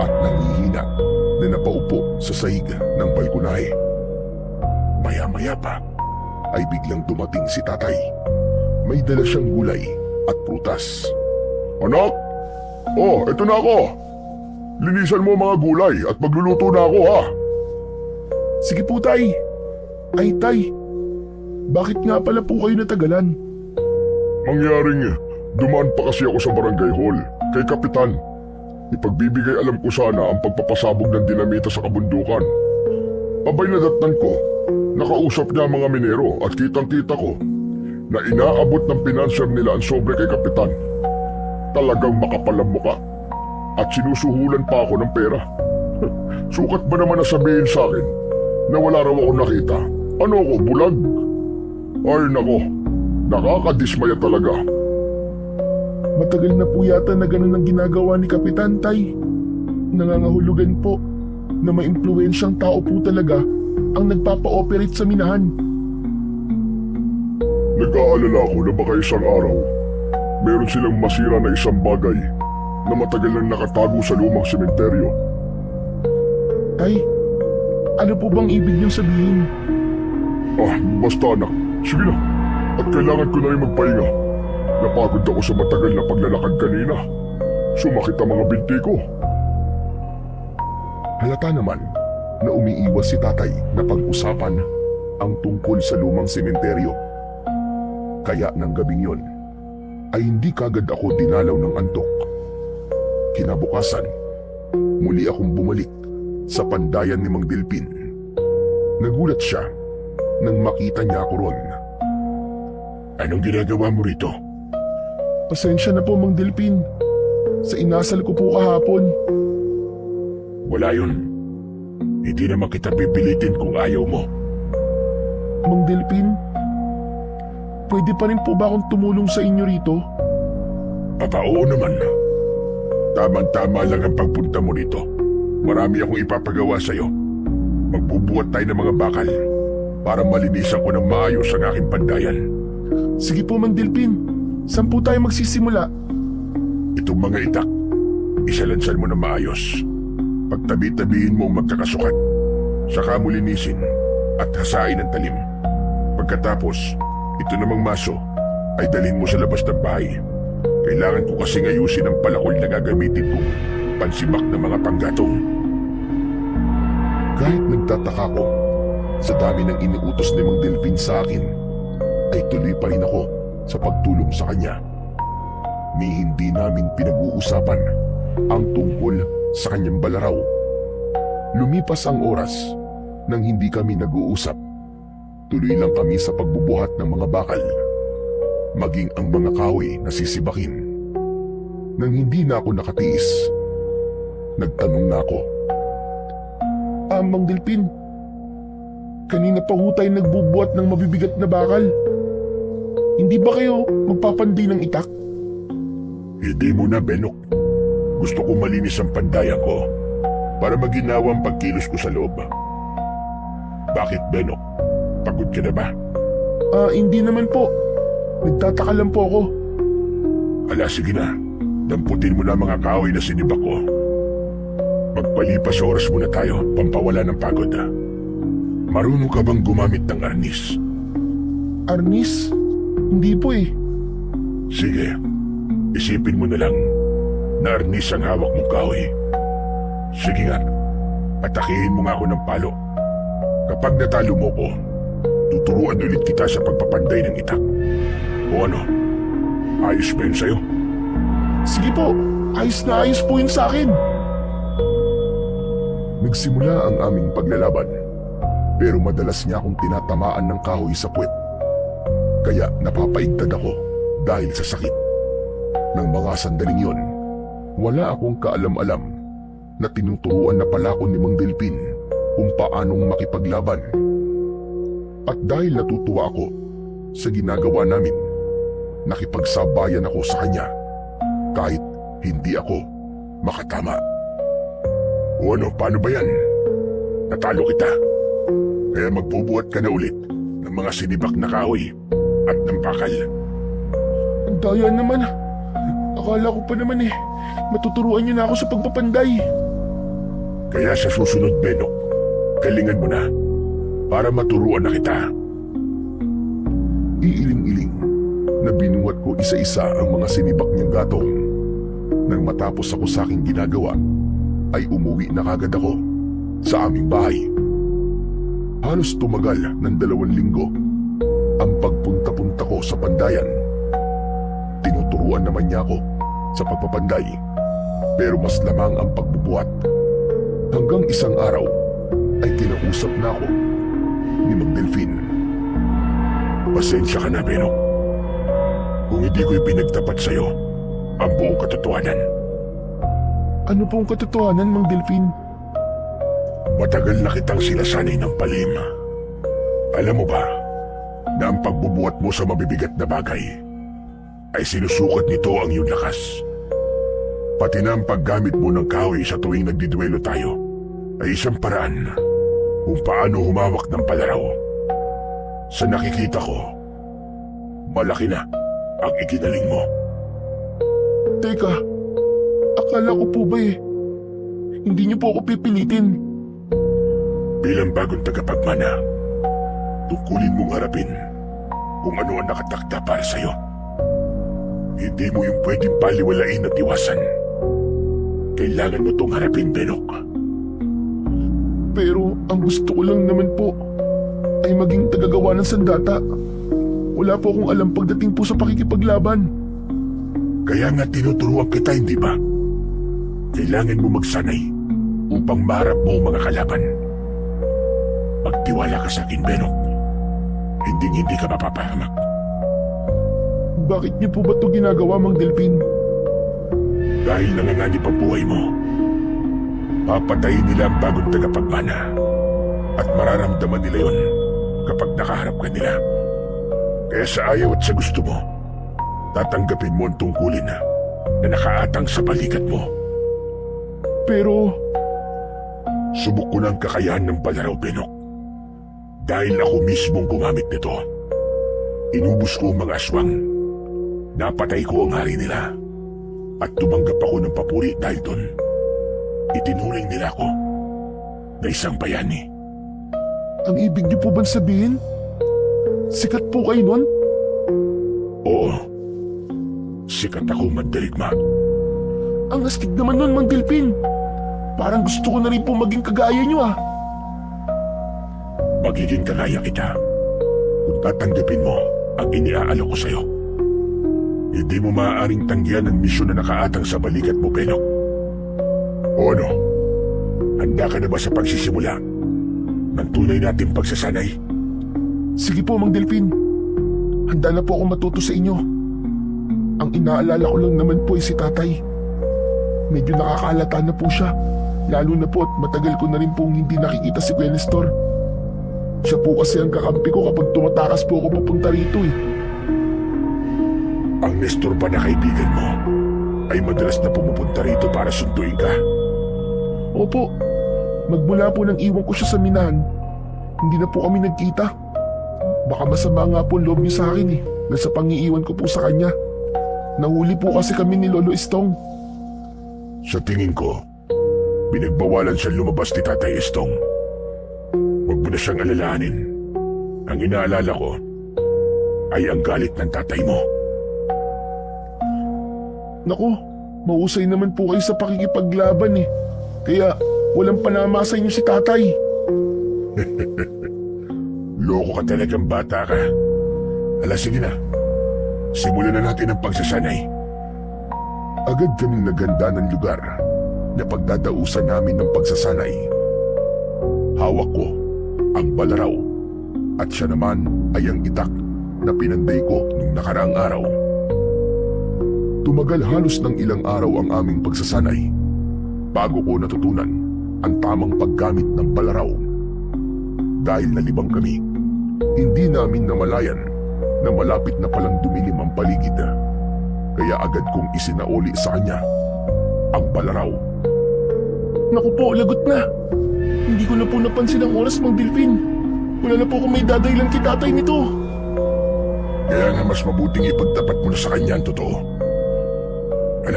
at nangihina na napaupo sa sahig ng balkonahe. Maya-maya pa ay biglang dumating si tatay. May dala siyang gulay at prutas. Anak! Oh, eto na ako! Linisan mo mga gulay at magluluto na ako ha! Sige po, tay. Ay, tay. Bakit nga pala po kayo natagalan? Mangyaring dumaan pa kasi ako sa barangay hall kay Kapitan. Ipagbibigay alam ko sana ang pagpapasabog ng dinamita sa kabundukan. Abay na datnan ko, nakausap niya ang mga minero at kitang-kita ko na inaabot ng pinanser nila ang sobre kay Kapitan. Talagang makapal ang muka at sinusuhulan pa ako ng pera. Sukat ba naman na sabihin sa akin na wala raw ako nakita? Ano ako, bulag? Ay nako, nakakadismaya talaga. Matagal na po yata na ganun ang ginagawa ni Kapitan, tay. Nangangahulugan po na may impluwensyang tao po talaga ang nagpapa-operate sa minahan. Nag-aalala ako na baka isang araw meron silang masira na isang bagay na matagal nang nakatago sa lumang sementeryo. Tay, ano po bang ibig niyong sabihin? Basta anak. Sige na. At kailangan ko na rin magpahinga. Napagod ako sa matagal na paglalakad kanina. Sumakit ang mga binti ko. Halata naman na umiiwas si tatay na pag-usapan ang tungkol sa lumang sementeryo. Kaya ng gabing yon ay hindi kagad ako dinalaw ng antok. Kinabukasan, muli akong bumalik sa pandayan ni Mang Delpin. Nagulat siya nang makita niya ako ron. Anong ginagawa mo rito? Pasensya na po, Mang Delpin. Sa inasal ko po kahapon. Wala yun. Hindi naman kita pipilitin kung ayaw mo. Mang Delpin, pwede pa rin po ba akong tumulong sa inyo rito? Oo naman. Tamang-tama lang ang pagpunta mo rito. Marami akong ipapagawa sa'yo. Magbubuhat tayo ng mga bakal para malinisan ko ng maayos ang aking pandayan. Sige po, Mang Delpin. Saan po tayo magsisimula? Itong mga itak, isalansan mo ng maayos. Pagtabi-tabihin mo ang magkakasukat. Saka mo linisin at hasain ang talim. Pagkatapos, ito namang maso ay dalhin mo sa labas ng bahay. Kailangan ko kasing ayusin ang palakol na gagamitin kong pansibak ng mga panggatong. Kahit nagtataka ko sa dami ng iniutos ni Mang Delpin sa akin, ay tuloy pa rin ako sa pagtulong sa kanya. Ni hindi namin pinag-uusapan ang tungkol sa kanyang balaraw. Lumipas ang oras nang hindi kami nag-uusap. Tuloy lang kami sa pagbubuhat ng mga bakal, maging ang mga kahoy na sisibakin. Nang hindi na ako nakatiis, nagtanong na ako. Mang Delpin, kanina pa ho tayo nagbubuhat ng mabibigat na bakal. Hindi ba kayo magpapanday ng itak? Hindi mo na, Benok. Gusto ko malinis ang pandayan ko para maginawa ang pagkilos ko sa loob. Bakit, Benok? Pagod ka na ba? Hindi naman po. Nagtataka lang po ako. Sige na. Damputin mo na ang mga kahoy na sinibak ko. Magpalipas oras muna tayo, pampawala ng pagod. Marunong ka bang gumamit ng arnis? Arnis? Hindi po eh. Sige, isipin mo na lang na arnis ang hawak mong kahoy. Sige nga, atakihin mo nga ako ng palo. Kapag natalo mo ko, tuturuan ulit kita sa pagpapanday ng itak. O ano, ayos ba yun sa'yo? Sige po, ayos na ayos po yun sa akin. Nagsimula ang aming paglalaban, pero madalas niya akong tinatamaan ng kahoy sa puwet. Kaya napapaigtad ako dahil sa sakit. Nang mga sandaling yon, wala akong kaalam-alam na tinuturuan na pala ako ni Mang Delpin kung paanong makipaglaban. At dahil natutuwa ako sa ginagawa namin, nakipagsabayan ako sa kanya kahit hindi ako makatama. O ano, paano ba yan? Natalo kita. Kaya magbubuhat ka na ulit ng mga sinibak na kahoy at ng bakal. Ang daya naman. Akala ko pa naman matuturuan niyo na ako sa pagpapanday. Kaya sa susunod, Benok, galingan mo na para maturuan na kita. Iiling-iling na binuhat ko isa-isa ang mga sinibak niyang gatong. Nang matapos ako sa aking ginagawa, ay umuwi na kagad ako sa aming bahay. Halos tumagal ng 2 linggo ang pagpunta-punta ko sa pandayan. Tinuturuan naman niya ako sa pagpapanday, pero mas lamang ang pagbubuhat. Hanggang isang araw ay kinausap na ako ni Mang Delpin. Pasensya ka na, Benok, kung hindi ko ipinagtapat sa'yo ang buong katotohanan. Ano pong katotohanan, Mang Delpin? Matagal na kitang sinasanay ng palim. Alam mo ba na ang pagbubuhat mo sa mabibigat na bagay ay sinusukat nito ang iyong lakas? Pati na ang paggamit mo ng kahoy sa tuwing nagdiduelo tayo ay isang paraan kung paano humawak ng palaraw. Sa nakikita ko, malaki na ang ikinaling mo. Teka, akala ko po ba hindi niyo po ako pipilitin? Bilang bagong tagapagmana, tungkulin mong harapin kung ano ang nakatakda para sa'yo. Hindi mo yung pwedeng baliwalain at iwasan. Kailangan mo tong harapin, Benok. Pero ang gusto ko lang naman po ay maging tagagawa ng sandata. Wala po akong alam pagdating po sa pakikipaglaban. Kaya nga tinuturuan kita, hindi ba? Kailangan mo magsanay upang maharap mo ang mga kalaban. Magtiwala ka sa akin, Benok. Hindi ka mapapahamak. Bakit niyo po ba ito ginagawa, Mang Delphin? Dahil nanganganib ang buhay mo. Papatayin nila ang bagong tagapagmana. At mararamdaman nila yon kapag nakaharap ka nila. Kaya sa ayaw at sa gusto mo, tatanggapin mo ang tungkulin na nakaatang sa balikat mo. Pero Subok ko na ang kakayahan ng Balaraw, Benok. Dahil ako mismong gumamit nito. Inubos ko ang mga aswang. Napatay ko ang hari nila. At tumanggap ako ng papuri dahil doon. Itinuring nila ako na isang bayani. ang ibig niyo po bang sabihin? Sikat po kayo nun? Oo. Sikat ako, Mandirigma. Ang astig naman nun, Mang Delphin. Parang gusto ko na rin po maging kagaya niyo ah. Magiging kagaya kita kung tatanggapin mo ang iniaalok ko sa'yo. Hindi mo maaaring tanggihan ang misyon na nakaatang sa balikat mo, Benok. O ano? Handa ka na ba sa pagsisimula ng tunay nating pagsasanay? Sige po, Mang Delphin. Handa na po akong matuto sa inyo. Ang inaalala ko lang naman po ay si tatay. Medyo nakakalata na po siya. Lalo na po at matagal ko na rin pong hindi nakikita si Kuya Nestor. Siya po kasi ang kakampi ko kapag tumatakas po ako papunta rito eh. Ang Nestor ba na kaibigan mo ay madalas na pumupunta rito para sunduin ka? Opo, magmula po nang iwan ko siya sa minahan, hindi na po kami nagkita. Baka masama nga po ang loob niyo sa akin eh, na sa pangiiwan ko po sa kanya. Nahuli po kasi kami ni Lolo Estong. Sa tingin ko, pinagbawalan siyang lumabas ni Tatay Estong. Huwag mo na siyang alalahanin. Ang inaalala ko ay ang galit ng tatay mo. Naku, mahusay naman po kayo sa pakikipaglaban eh. Kaya walang panama sa inyo si tatay. Loko ka talagang bata ka. Sige na. Simulan na natin ang pagsasanay. Agad kaming naganda ng lugar na pagdadausan namin ng pagsasanay. Hawak ko ang balaraw at siya naman ay ang itak na pinanday ko nung nakaraang araw. Tumagal halos ng ilang araw ang aming pagsasanay bago ko natutunan ang tamang paggamit ng balaraw. Dahil nalibang kami, hindi namin namalayan na malapit na palang dumilim ang paligid. Kaya agad kong isinauli sa kanya ang balaraw. Naku po, lagot na. Hindi ko na po napansin ang oras, Mang Delphin. Wala na po kung may dadaylan kay tatay nito. Kaya nga mas mabuting ipagtapat mo na sa kanya ang totoo.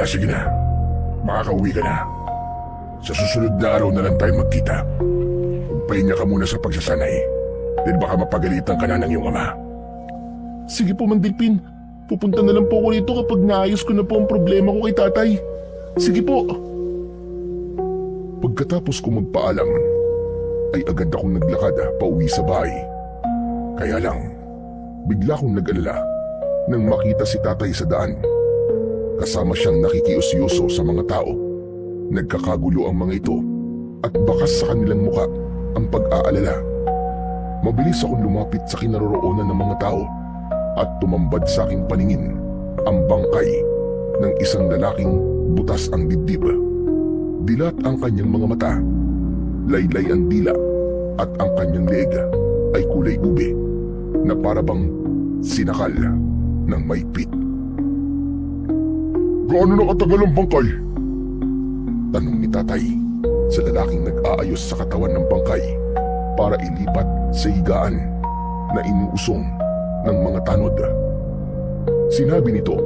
Sige na. Makakauwi ka na. Sa susunod na araw na lang tayo magkita. Magpahinga ka muna sa pagsasanay. Dahil baka mapagalitan ka na ng iyong ama. Sige po, Mang Delphin. Pupunta na lang po ako rito kapag naayos ko na po ang problema ko kay tatay. Sige po. Pagkatapos ko magpaalam, ay agad akong naglakad pauwi sa bahay. Kaya lang, bigla akong nag-alala nang makita si tatay sa daan. Kasama siyang nakikiusyoso sa mga tao. Nagkakagulo ang mga ito at bakas sa kanilang muka ang pag-aalala. Mabilis akong lumapit sa kinaroroonan ng mga tao at tumambad sa aking paningin ang bangkay ng isang lalaking butas ang dibdib. Dilat ang kanyang mga mata, laylay ang dila at ang kanyang leeg ay kulay ube na parabang sinakal ng maipit. Gaano nakatagal ang bangkay? Tanong ni tatay sa lalaking nag-aayos sa katawan ng bangkay para ilipat sa higaan na inuusong ng mga tanod. Sinabi nito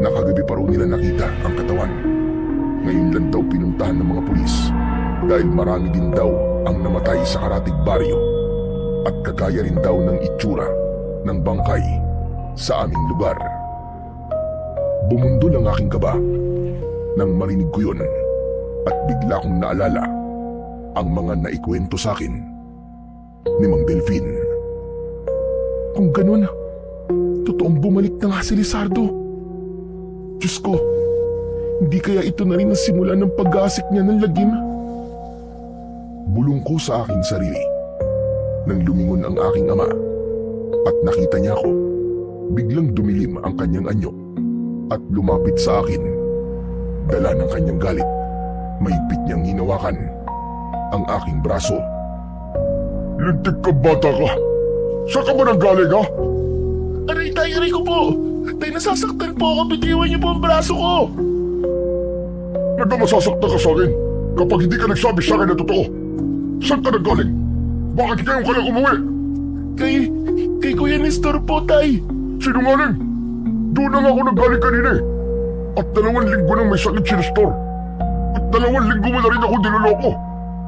na kagabi pa raw nila nakita ang katawan. Ngayon lang daw pinuntahan ng mga pulis dahil marami din daw ang namatay sa karatig baryo at kagaya rin daw ng itsura ng bangkay sa aming lugar. Bumundol ang aking kaba nang marinig ko yun at bigla kong naalala ang mga naikwento sa akin ni Mang Delfin. Kung ganun, totoong bumalik na nga si Lizardo. Diyos ko, hindi kaya ito na rin ang simula ng pag-aasik niya ng lagim? Bulong ko sa aking sarili nang lumingon ang aking ama at nakita niya ako. Biglang dumilim ang kanyang anyo at lumapit sa akin. Dala ng kanyang galit, mahigpit niyang hinawakan ang aking braso. Lintik ka, bata ka! Saan ka ba nanggaling, ha? Aray ko po! Tay, nasasaktan po ako. Bitiwan niyo po ang braso ko! Nagmamasasaktan ka sa akin kapag hindi ka nagsabi sa akin na totoo. Saan ka nanggaling? Bakit ngayon ka lang umuwi? Kay Kuya Nestor po, tay. Sinungaling! Doon na nga ako nanggaling kanina eh. At 2 linggo nang may sakit si Nestor. At 2 linggo mo na rin ako niloloko.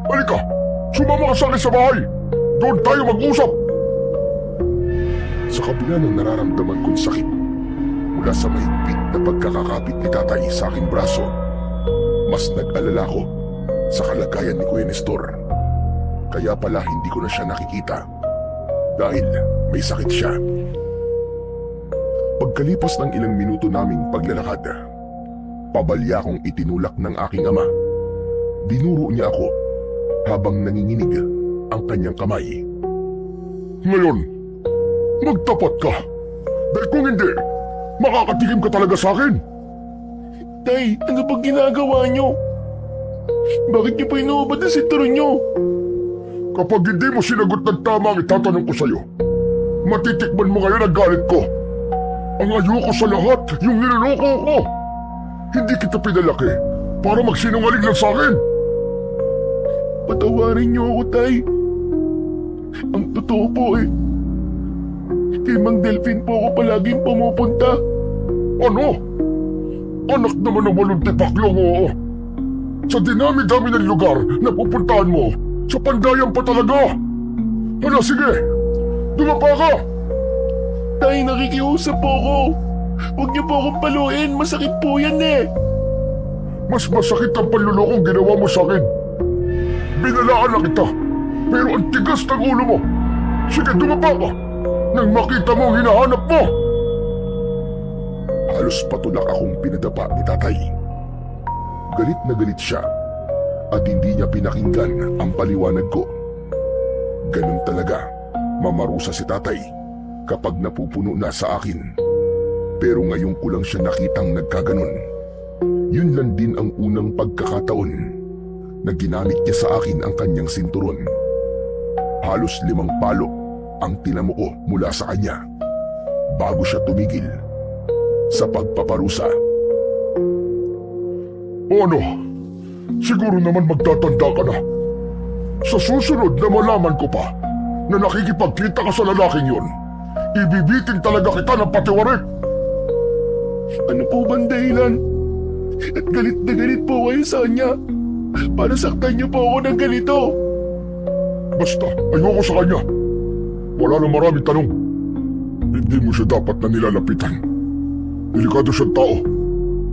Halika, sumama ka sa akin sa bahay. Doon tayo mag-usap. Sa kabila ng nararamdaman kong sakit mula sa mahigpit na pagkakakapit ni tatay sa aking braso, mas nag-alala ko sa kalagayan ni Kuya Nestor. Kaya pala hindi ko na siya nakikita dahil may sakit siya. Pagkalipas ng ilang minuto naming paglalakad, pabalya kong itinulak ng aking ama. Dinuro niya ako habang nanginginig ang kanyang kamay. Ngayon, magtapat ka. Dahil kung hindi, makakatikim ka talaga sa akin. Tay, ano ba ginagawa niyo? Bakit niyo pa inuubad ang sinturon niyo? Kapag hindi mo sinagot ng tama ang itatanong ko sa'yo, matitikman mo ngayon ang galit ko. Ang ayoko sa lahat, yung niloloko ko. Hindi kita pinalaki para magsinungaling lang sa akin. Patawarin niyo ako, tay. Ang totoo po eh. Kay Mang Delfin po ako palaging pumupunta. Ano? Anak naman ng 8 tipaklong, oo. Sa dinami-dami ng lugar na pupuntahan mo, sa pandayan pa talaga. Hala, sige, dumapa ka. Tay, nakikiusap po ako. Huwag niyo po akong paluin, masakit po yan eh. Mas masakit ang panlulokong ginawa mo sa akin. Binalaan na kita, pero ang tigas ng ulo mo. Sige, dumapa ka. Nang makita mo ang hinahanap mo. Halos patulak akong pinadapa ni tatay. Galit na galit siya at hindi niya pinakinggan ang paliwanag ko. Ganun talaga, mamarusa si tatay kapag napupuno na sa akin. Pero ngayon ko lang siya nakitang nagkaganon. Yun lang din ang unang pagkakataon na ginamit niya sa akin ang kanyang sinturon. Halos 5 palo ang tinamo ko mula sa kanya bago siya tumigil sa pagpaparusa. O ano? Siguro naman magtatanda ka na. Sa susunod na malaman ko pa na nakikipagkita ka sa lalaking yun, ibibitin talaga kita ng patiwarik. Ano po bang dahilan? At galit na galit po kayo sa kanya. Para saktan niyo po ako ng ganito. Basta, ayoko sa kanya. Wala nang maraming tanong. Hindi mo siya dapat na nilalapitan. Delikado siyang tao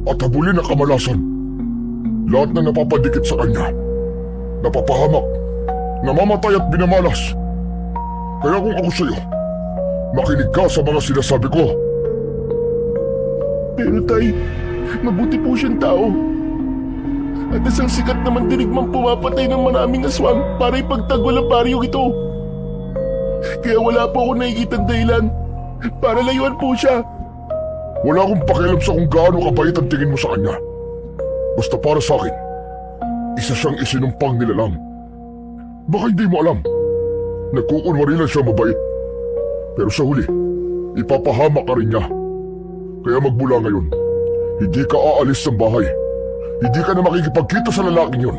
at habulin ang kamalasan. Lahat na napapadikit sa kanya, napapahamak, namamatay at binamalas. Kaya kung ako sa'yo, makinig ka sa mga sinasabi ko. Pero tay, mabuti po siyang tao. At isang sikat naman dirigmang pumapatay ng maraming aswang para ipagtanggol ang baryong ito. Kaya wala po ako nakikitang dahilan para layuan po siya. Wala akong pakialam sa kung gaano kabait ang tingin mo sa kanya. Basta para sa akin, isa siyang isinumpang nilalang. Baka hindi mo alam, nagkukunwari lang siya mabait. Pero sa huli, ipapahamak ka rin niya. Kaya magmula ngayon, hindi ka aalis ng bahay. Hindi ka na makikipagkita sa lalaking yun.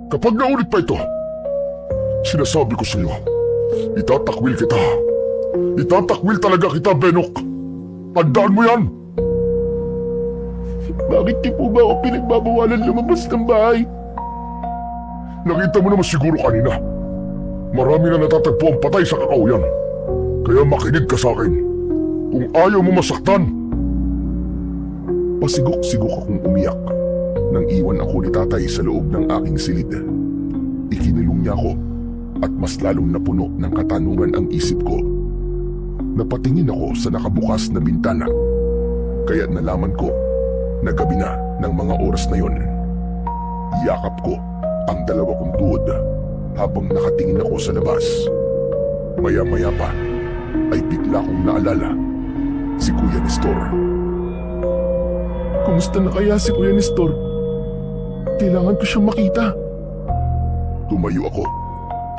Kapag naulit pa ito, sinasabi ko sa iyo, itatakwil kita. Itatakwil talaga kita, Benok. Tandaan mo yan. Bakit di po ba ako pinagbabawalan lumabas ng bahay? Nakita mo naman siguro kanina. Marami na natatagpo ang patay sa kakauyan. Kaya makinig ka sa akin. Kung ayaw mo masaktan. Pasigok-sigok akong umiyak nang iwan ako ni tatay sa loob ng aking silid. Ikinulong niya ako at mas lalong napuno ng katanungan ang isip ko. Napatingin ako sa nakabukas na bintana. Kaya nalaman ko na gabi na ng mga oras na yon. Yakap ko ang dalawa kong tuhod habang nakatingin ako sa labas. Maya-maya pa ay bigla kong naalala si Kuya Nestor. Kumusta na kaya si Kuya Nestor? Kailangan ko siyang makita. Tumayo ako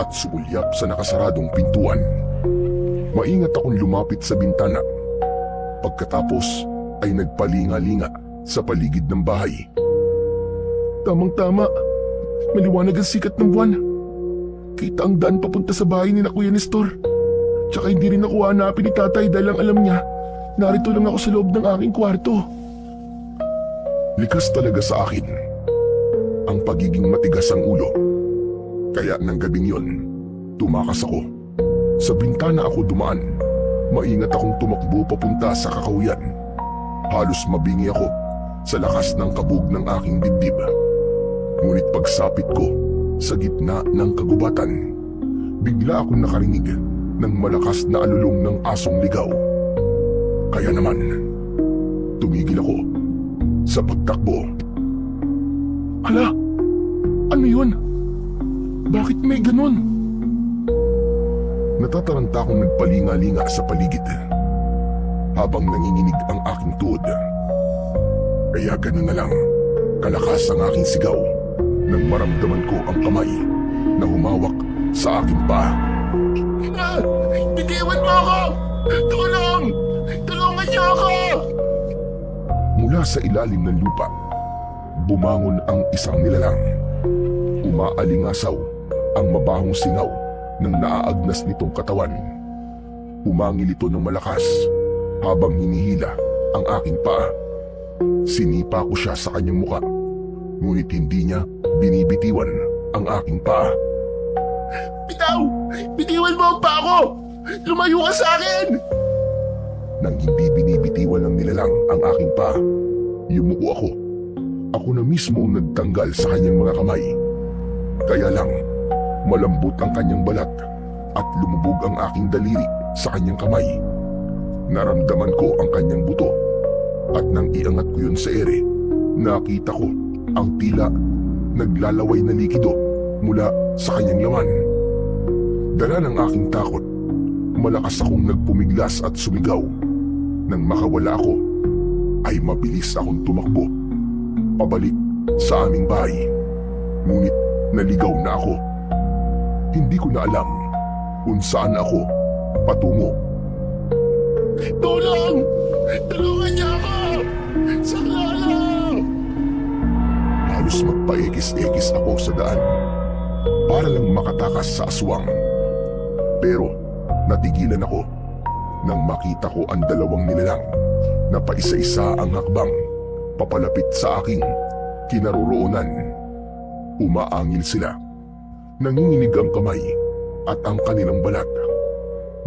at sumulyap sa nakasaradong pintuan. Maingat akong lumapit sa bintana. Pagkatapos ay nagpalinga-linga sa paligid ng bahay. Tamang-tama. Maliwanag ang sikat ng buwan. Kita ang daan papunta sa bahay ni na Kuya Nestor. Tsaka hindi rin ako hanapin ni tatay dahil ang alam niya, narito lang ako sa loob ng aking kwarto. Likas talaga sa akin ang pagiging matigas ang ulo. Kaya ng gabing yon, tumakas ako. Sa bintana ako dumaan. Maingat akong tumakbo papunta sa kakauyan. Halos mabingi ako sa lakas ng kabog ng aking dibdib. Ngunit pagsapit ko sa gitna ng kagubatan, bigla akong nakarinig ng malakas na alulong ng asong ligaw. Kaya naman, tumigil ako sa pagtakbo. Ala, ano yun? Bakit may ganun? Natataranta akong nagpalinga-linga sa paligid habang nanginginig ang aking tuhod. Kaya ganun na lang, kalakas ang aking sigaw nang maramdaman ko ang kamay na humawak sa aking paa. Bitiwan mo ako! Tulong! Tulungan niyo ako! Mula sa ilalim ng lupa, bumangon ang isang nilalang. Umaalingasaw ang mabahong singaw ng naaagnas nitong katawan. Umangil ito ng malakas habang hinihila ang aking paa. Sinipa ko siya sa kanyang muka, ngunit hindi niya binibitiwan ang aking paa. Bitaw! Bitiwan mo ang paa ko! Lumayo ka sa akin! Nang hindi binibitiwan ng nilalang ang aking paa, yumuko ako. Ako na mismo ang nagtanggal sa kanyang mga kamay. Kaya lang, malambot ang kanyang balat at lumubog ang aking daliri sa kanyang kamay. Naramdaman ko ang kanyang buto at nang iangat ko yun sa ere, nakita ko ang tila naglalaway na likido mula sa kanyang laman. Dala ng aking takot, malakas akong nagpumiglas at sumigaw. Nang makawala ako, ay mabilis akong tumakbo pabalik sa aming bahay. Ngunit naligaw na ako. Hindi ko na alam kung saan ako patungo. Tulong! Tulungan niyo ako! Saklolo! Halos magpaekis-ekis ako sa daan para lang makatakas sa aswang. Pero natigilan ako nang makita ko ang dalawang nilalang na paisa-isa ang hakbang papalapit sa aking kinaroroonan. Umaangil sila. Nanginginig ang kamay at ang kanilang balat.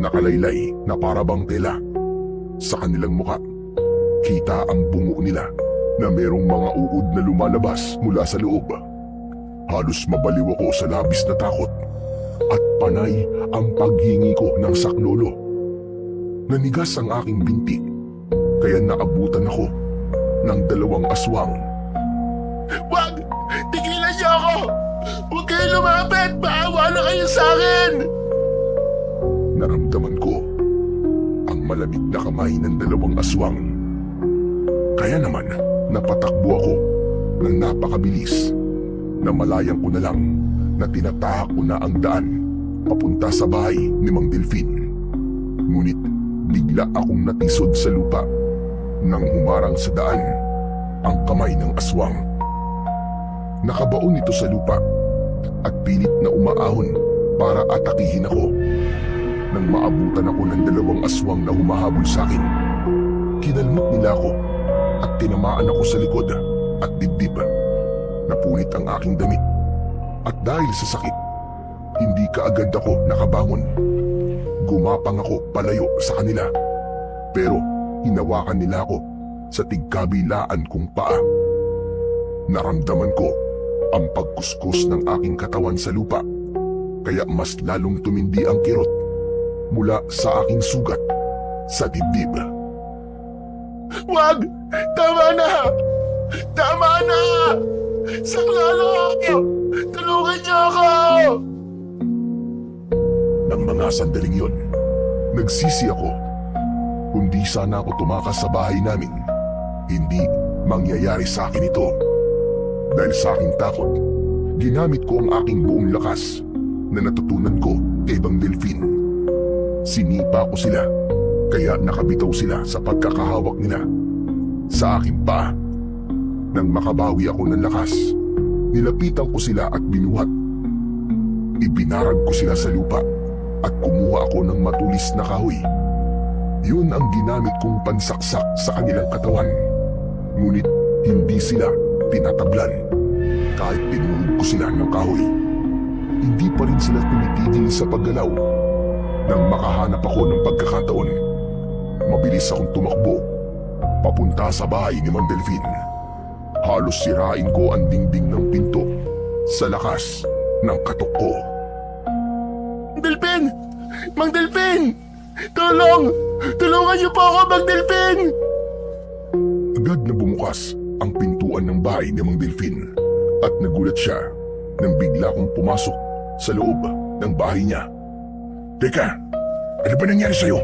Nakalaylay na parabang tela. Sa kanilang muka, kita ang bungo nila na merong mga uod na lumalabas mula sa loob. Halos mabaliw ako sa labis na takot at panay ang paghingi ko ng saklolo. Nanigas ang aking binti kaya naabutan ako ng dalawang aswang. Wag! Tigilan niyo ako! Huwag kayo lumapit! Maawa na kayo sa akin! Naramdaman ko ang malamig na kamay ng dalawang aswang. Kaya naman napatakbo ako ng napakabilis. Namalayan ko na lang na tinatahak ko na ang daan papunta sa bahay ni Mang Delfin. Ngunit bigla akong natisod sa lupa nang humarang sa daan ang kamay ng aswang. Nakabaon ito sa lupa at pilit na umaahon para atakihin ako. Nang maabutan ako ng dalawang aswang na humahabol sa akin, kinalmot nila ako at tinamaan ako sa likod at dibdib. Napunit ang aking damit At dahil sa sakit, hindi kaagad ako nakabangon. Gumapang ako palayo sa kanila. Pero hinawakan nila ako sa tigkabilaan kong paa. Naramdaman ko ang pagkuskus ng aking katawan sa lupa. Kaya mas lalong tumindi ang kirot mula sa aking sugat sa dibdib. Wag! Tama na! Tama na! Saklalo! Tulungan niyo ako! Nang mga sandaling yon, nagsisi ako. Kundi sana ako tumakas sa bahay namin, hindi mangyayari sa akin ito. Dahil sa aking takot, ginamit ko ang aking buong lakas na natutunan ko kay Mang Delfin. Sinipa ko sila, kaya nakabitaw sila sa pagkakahawak nila sa aking paa. Nang makabawi ako ng lakas, nilapitan ko sila at binuhat. Ibinarag ko sila sa lupa at kumuha ako ng matulis na kahoy. Yun ang ginamit kong pansaksak sa kanilang katawan. Ngunit hindi sila tinatablan. Kahit tinuhog ko sila ng kahoy, hindi pa rin sila tumitigil sa paggalaw. Nang makahanap ako ng pagkakataon, mabilis akong tumakbo papunta sa bahay ni Mang Delfin. Halos sirain ko ang dingding ng pinto sa lakas ng katok ko. Delfin! Mang Delfin! Tulong! Tulungan niyo po ako, Mang Delfin! Agad na bumukas ang pintuan ng bahay ni Mang Delfin at nagulat siya nang bigla kong pumasok sa loob ng bahay niya. Teka, ano ba nangyari sa'yo?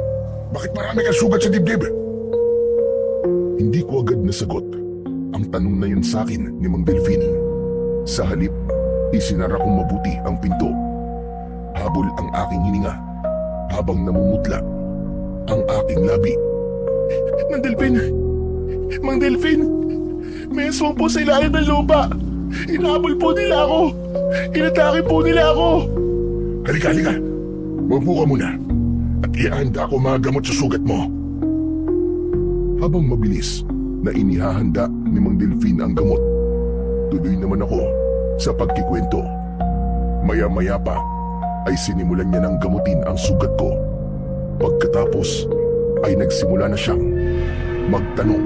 Bakit marami kang sugat sa dibdib? Hindi ko agad nasagot ang tanong na yun sa akin ni Mang Delfin. Sa halip, isinara kong mabuti ang pinto. Habol ang aking hininga habang namumutla ang aking labi. Mang Delfin! Mang Delfin! May aswang po sa ilalim ng lupa! Inahabol po nila ako! Inatake po nila ako! Halika, halika! Mabuo ka muna at ihanda ako mga gamot sa sugat mo. Habang mabilis na inihahanda ni Mang Delfin ang gamot, tuloy naman ako sa pagkikwento. Maya-maya pa ay sinimulan niya ng gamutin ang sugat ko. Pagkatapos ay nagsimula na siyang magtanong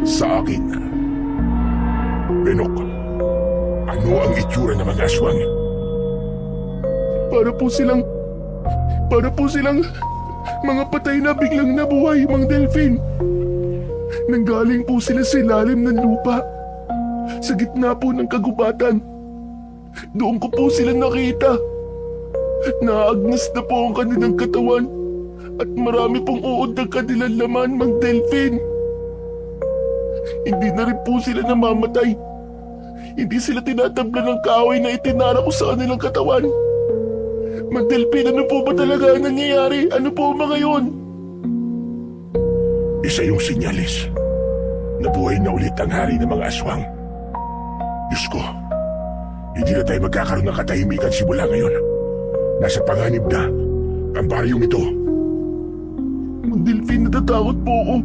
sa akin. Benok, ano ang itsura ng mga aswang? Para po silang mga patay na biglang nabuhay, Mang Delfin. Nanggaling po sila sa ilalim ng lupa. Sa gitna po ng kagubatan. Doon ko po sila nakita. Naagnas na po ang kanilang katawan at marami pong uod ng kanilang laman, Mang Delfin. Hindi na rin po sila namamatay. Hindi sila tinatabla ng kahoy na itinara ko sa kanilang katawan. Mang Delfin, ano po ba talaga ang nangyayari? Ano po mga yun? Isa yung sinyalis. Nabuhay na ulit ang hari ng mga aswang. Diyos ko, hindi na tayo magkakaroon ng katahimikan simula ngayon. Nasa panganib na ang baryong ito. Mang Delfin, natatakot po ako.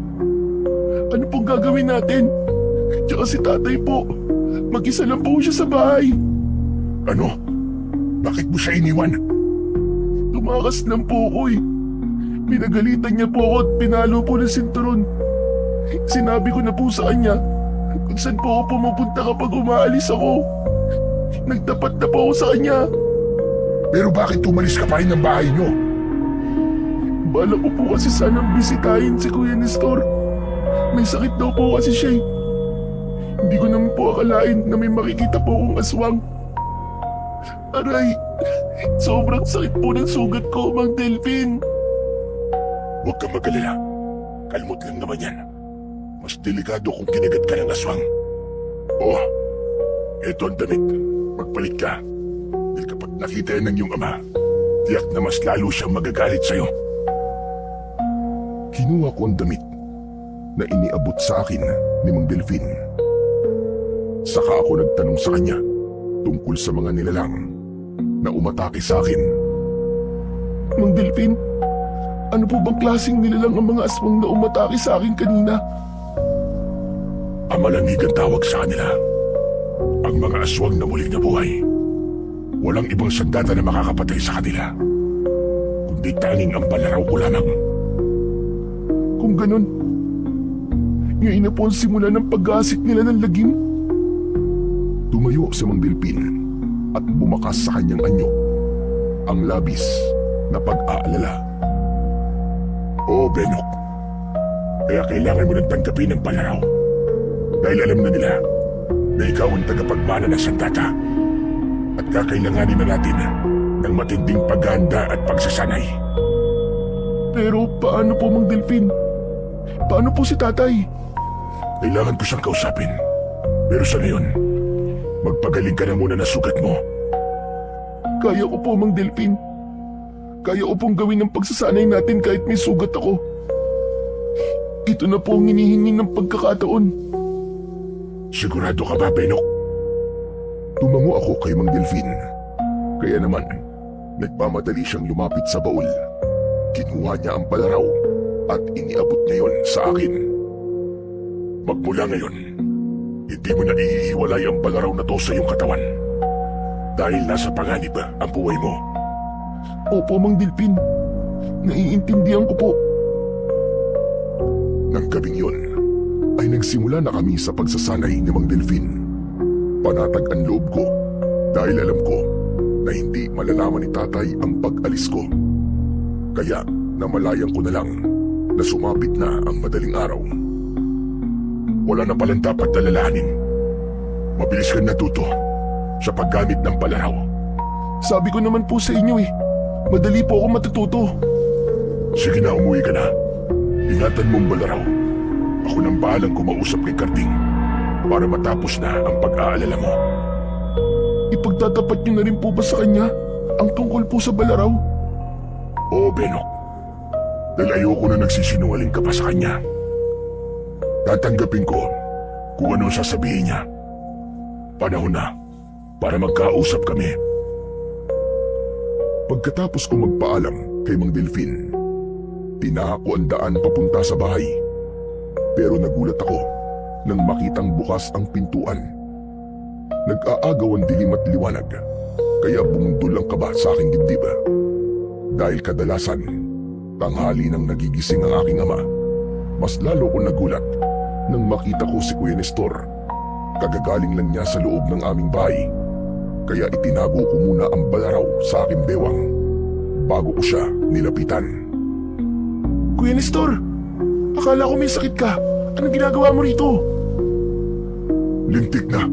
Ano pong gagawin natin? Tsaka si tatay po, mag-isa lang po siya sa bahay. Ano? Bakit mo siya iniwan? Tumakas lang po ako eh. Pinagalitan niya po ako at pinalo po ng sinturon. Sinabi ko na po sa kanya kung saan po ako pumupunta kapag umaalis ako. Nagtapat na po ako sa kanya. Pero bakit umalis ka pa rin ng bahay niyo? Bala ko po kasi sanang bisitahin si Kuya Nestor. May sakit daw po kasi siya eh. Hindi ko naman po akalain na may makikita po akong aswang. Aray, sobrang sakit po ng sugat ko, Mang Delfin. Huwag kang mag-alala. Kalmot lang naman yan. Mas delikado kung kinagat ka ng aswang. Oh, eto ang damit. Magpalit ka. Dahil kapag nakita yan ng iyong ama, tiyak na mas lalo siyang magagalit sa'yo. Kinuha ko ang damit na iniabot sa akin ni Mang Delfin. Saka ako nagtanong sa kanya tungkol sa mga nilalang na umatake sa akin. Mang Delfin, ano po bang klaseng nilalang ang mga aswang na umatake sa akin kanina? Ang malamig ang tawag sa kanila. Ang mga aswang na muling nabuhay. Walang ibang sandata na makakapatay sa kanila, kundi tanging ang balaraw ko lamang. Kung ganun, ngayon na po ang simula ng pag-aasik nila ng lagim. Tumayo si Mang Delpin at bumakas sa kanyang anyo ang labis na pag-aalala. Oo, Benok. Kaya kailangan mo nang tanggapin ang balaraw. Dahil alam na nila na ikaw ang tagapagmana ng sandata. At kakailanganin na natin ng matinding paghahanda at pagsasanay. Pero paano po, Mang Delphin? Paano po si tatay? Kailangan ko siyang kausapin. Pero sa ngayon, magpagaling ka na muna na sugat mo. Kaya ko po, Mang Delphin. Kaya ko pong gawin ang pagsasanay natin kahit may sugat ako. Ito na po ang hinihingi ng pagkakataon. Sigurado ka ba, Benok? Tumango ako kay Mang Delphin. Kaya naman, nagmamadali siyang lumapit sa baul. Kinuha niya ang palaraw at iniabot niya yon sa akin. Magmula ngayon, hindi mo na ihiwalay ang palaraw na to sa iyong katawan. Dahil nasa panganib ang buhay mo. Opo, Mang Delphin. Naiintindihan ko po. Nang gabing yun, ay nagsimula na kami sa pagsasanay ni Mang Delphin. Panatag ang loob ko dahil alam ko na hindi malalaman ni tatay ang pag-alis ko. Kaya namalayan ko na lang na sumapit na ang madaling araw. Wala na palang dapat alalahanin. Mabilis kang natuto sa paggamit ng palaraw. Sabi ko naman po sa inyo madali po ako matututo. Sige na, umuwi ka na. Ingatan mong balaraw. Ako nang bahalang kumausap kay Karding para matapos na ang pag-aalala mo. Ipagtatapat niyo na rin po ba sa kanya ang tungkol po sa balaraw? Oo, Benok. Dahil ayoko na nagsisinungaling ka pa sa kanya. Tatanggapin ko kung ano sasabihin niya. Panahon na para magkausap kami. Pagkatapos ko magpaalam kay Mang Delphin, tinahak ko ang daan papunta sa bahay. Pero nagulat ako nang makitang bukas ang pintuan. Nag-aagaw ang dilim at liwanag, kaya bumundol ang kaba sa aking dibdib. Dahil kadalasan, tanghali nang nagigising ang aking ama, mas lalo ko nagulat nang makita ko si Kuya Nestor. Kagagaling lang niya sa loob ng aming bahay, kaya itinago ko muna ang balaraw sa aking bewang bago ko siya nilapitan. Kuya Nestor, akala ko may sakit ka. Anong ginagawa mo rito? Lintik na.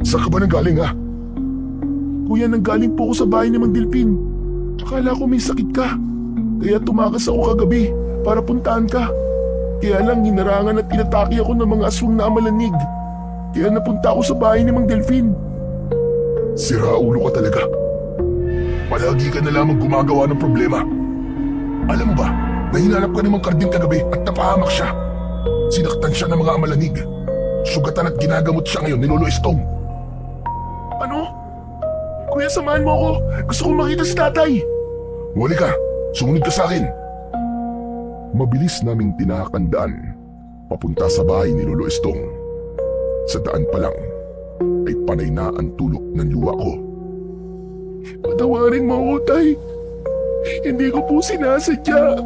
Saan ka ba nanggaling, ha? Kuya, nanggaling po ako sa bahay ni Mang Delphin. Akala ko may sakit ka. Kaya tumakas ako kagabi para puntahan ka. Kaya lang hinarangan at tinatake ako ng mga aswang na amalanig. Kaya napunta ako sa bahay ni Mang Delphin. Sira ulo ka talaga. Palagi ka na lamang gumagawa ng problema. Alam mo ba, nahinanap ka ni Mang Karding kagabi at napahamak siya. Sinaktan siya ng mga amalanig. Sugatan at ginagamot siya ngayon ni Lolo Estong. Ano? Kuya, samahan mo ako. Gusto kong makita si tatay. Huli ka. Sumunod ka sa akin. Mabilis naming tinahak ang daan papunta sa bahay ni Lolo Estong. Sa daan pa lang ay panay na ang tulok ng luha ko. Patawarin mo ako, tay. Hindi ko po sinasadya.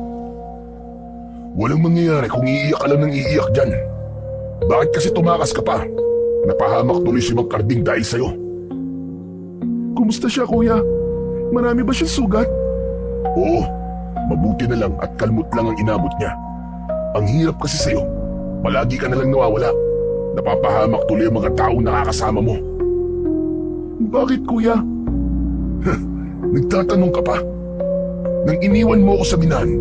Walang mangyayari kung iiyak ka lang ng iiyak dyan. Bakit kasi tumakas ka pa? Napahamak tuloy si Mang Karding dahil sa'yo. Kumusta siya, kuya? Marami ba siyang sugat? Oo, mabuti na lang at kalmot lang ang inabot niya. Ang hirap kasi sa'yo. Palagi ka na lang nawawala. Napapahamak tuloy ang mga taong nakakasama mo. Bakit, kuya? Nagtatanong ka pa? Nang iniwan mo ako sa minahan,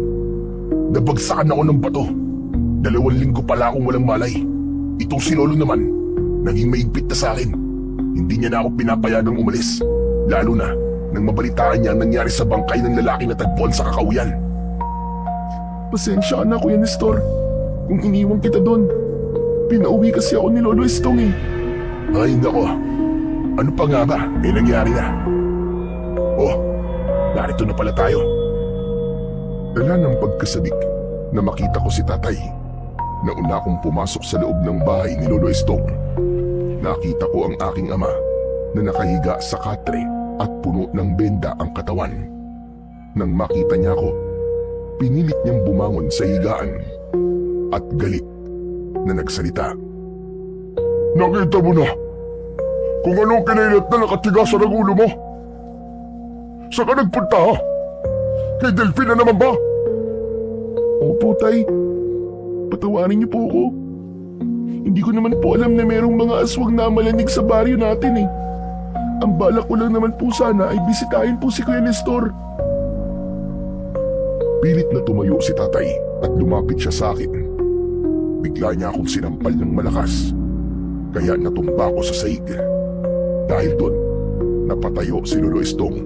nabagsakan ako ng bato. 2 linggo pala akong walang malay. Itong si Lolo naman, naging maigpit na sa akin. Hindi niya na ako pinapayagang umalis. Lalo na nang mabalitaan niya ang nangyari sa bangkay ng lalaki na tagpuan sa kakauyan. Pasensya ka na, Kuya Nestor. Kung iniwan kita doon, pinauwi kasi ako ni Lolo Estong eh. Ay, nako. Ano pa nga ba? Nangyari na. Oh, narito na pala tayo. Dala ng pagkasabik na makita ko si tatay. Nauna akong pumasok sa loob ng bahay ni Lolo Estong. Nakita ko ang aking ama na nakahiga sa katre at puno ng benda ang katawan. Nang makita niya ako, pinilit niyang bumangon sa higaan at galit na nagsalita. Nakita mo na kung anong kinailat na nakatigasan ang ulo mo. Saan ka nagpunta ha? Kay Delphine na naman ba? Opo, Tay. Patawarin niyo po ako. Hindi ko naman po alam na merong mga aswang na malanig sa baryo natin eh. Ang balak ko lang naman po sana ay bisitahin po si Kuya Nestor. Pilit na tumayo si tatay at lumapit siya sa akin. Bigla niya akong sinampal ng malakas. Kaya natumba ko sa sahig. Dahil doon, napatayo si Lolo Estong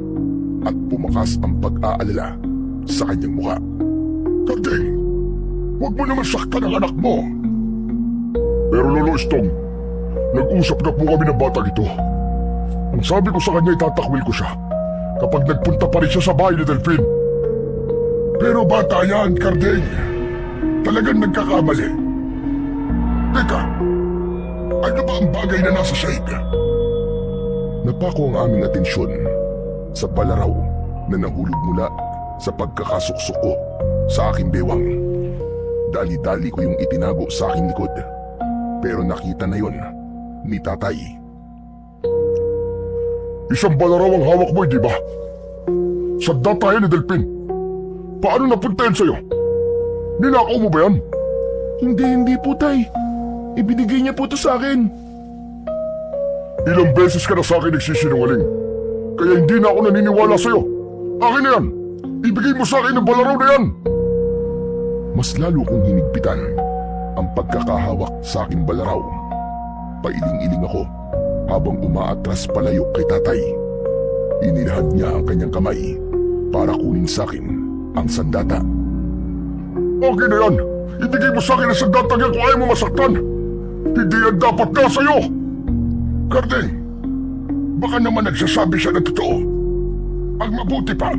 at pumakas ang pag-aalala sa kanyang mukha. Karding, huwag mo naman saktan ang anak mo. Pero Lolo Estong, nag-usap na po kami ng batang ito. Ang sabi ko sa kanya, itatakwil ko siya kapag nagpunta pa rin siya sa bahay ni Delphine. Pero bata yan, Karding. Talagang nagkakamali. Teka, ano ba ang bagay na nasa sahig? Napako ang aming atensyon sa balaraw na nahulog mula sa pagkakasuksok ko sa aking bewang. Dali-dali ko yung itinago sa aking likod. Pero nakita na yon ni tatay. Isang balaraw ang hawak mo, di ba? Sanda tayo ni Delphine. Paano napunta yan sa'yo? Ninakaw mo ba yan? Hindi po, Tay. Ibinigay niya po ito sa akin. Ilang beses ka na sa akin nagsisinungaling. Kaya hindi na ako naniniwala sa'yo. Akin na yan. Ibigay mo sa akin ang balaraw na yan. Mas lalo kong hinigpitan ang pagkakahawak sa aking balaraw. Pailing-iling ako habang umaatras palayo kay tatay. Inilahad niya ang kanyang kamay para kunin sa akin ang sandata. Okay na yan. Ibigay mo sa akin ang sandata niya kung ayaw mo masaktan. Hindi yan dapat na sa'yo. Karding, baka naman nagsasabi siya ng totoo. Ang mabuti pa,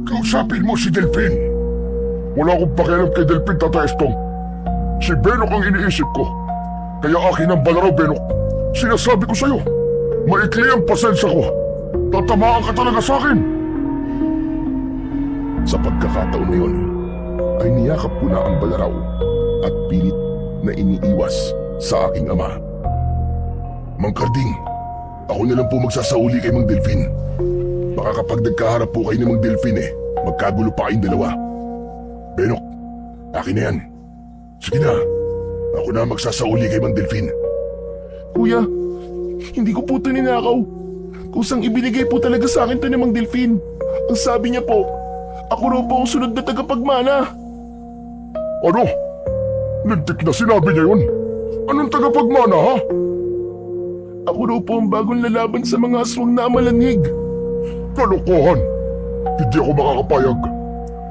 kausapin mo si Delphine. Wala akong pakialam kay Delphine, Tata Estong. Si Benok ang iniisip ko. Kaya akin ang balaraw, Benok. Sinasabi ko sa'yo, maikli ang pasensya ko. Tatamaan ka talaga sa akin. Sa pagkakataon na yun, ay niyakap ko na ang balaraw at pilit na iniiwas sa aking ama. Mang Karding, ako na lang po magsasauli kay Mang Delphine. Baka kapag nagkaharap po kayo ni Mang Delphine magkagulo pa kayong dalawa. Benok, akin na yan. Sige na, ako na magsasauli kay Mang Delphine. Kuya, hindi ko po ito ninakaw. Kusang ibinigay po talaga sa akin ito ni Mang Delphine. Ang sabi niya po, ako raw po ang sunod na tagapagmana. Ano? Lintik na sinabi niya yun? Anong tagapagmana ha? Ako raw po ang bagong lalaban sa mga aswang na malanhig. Kalokohan! Hindi ako makakapayag.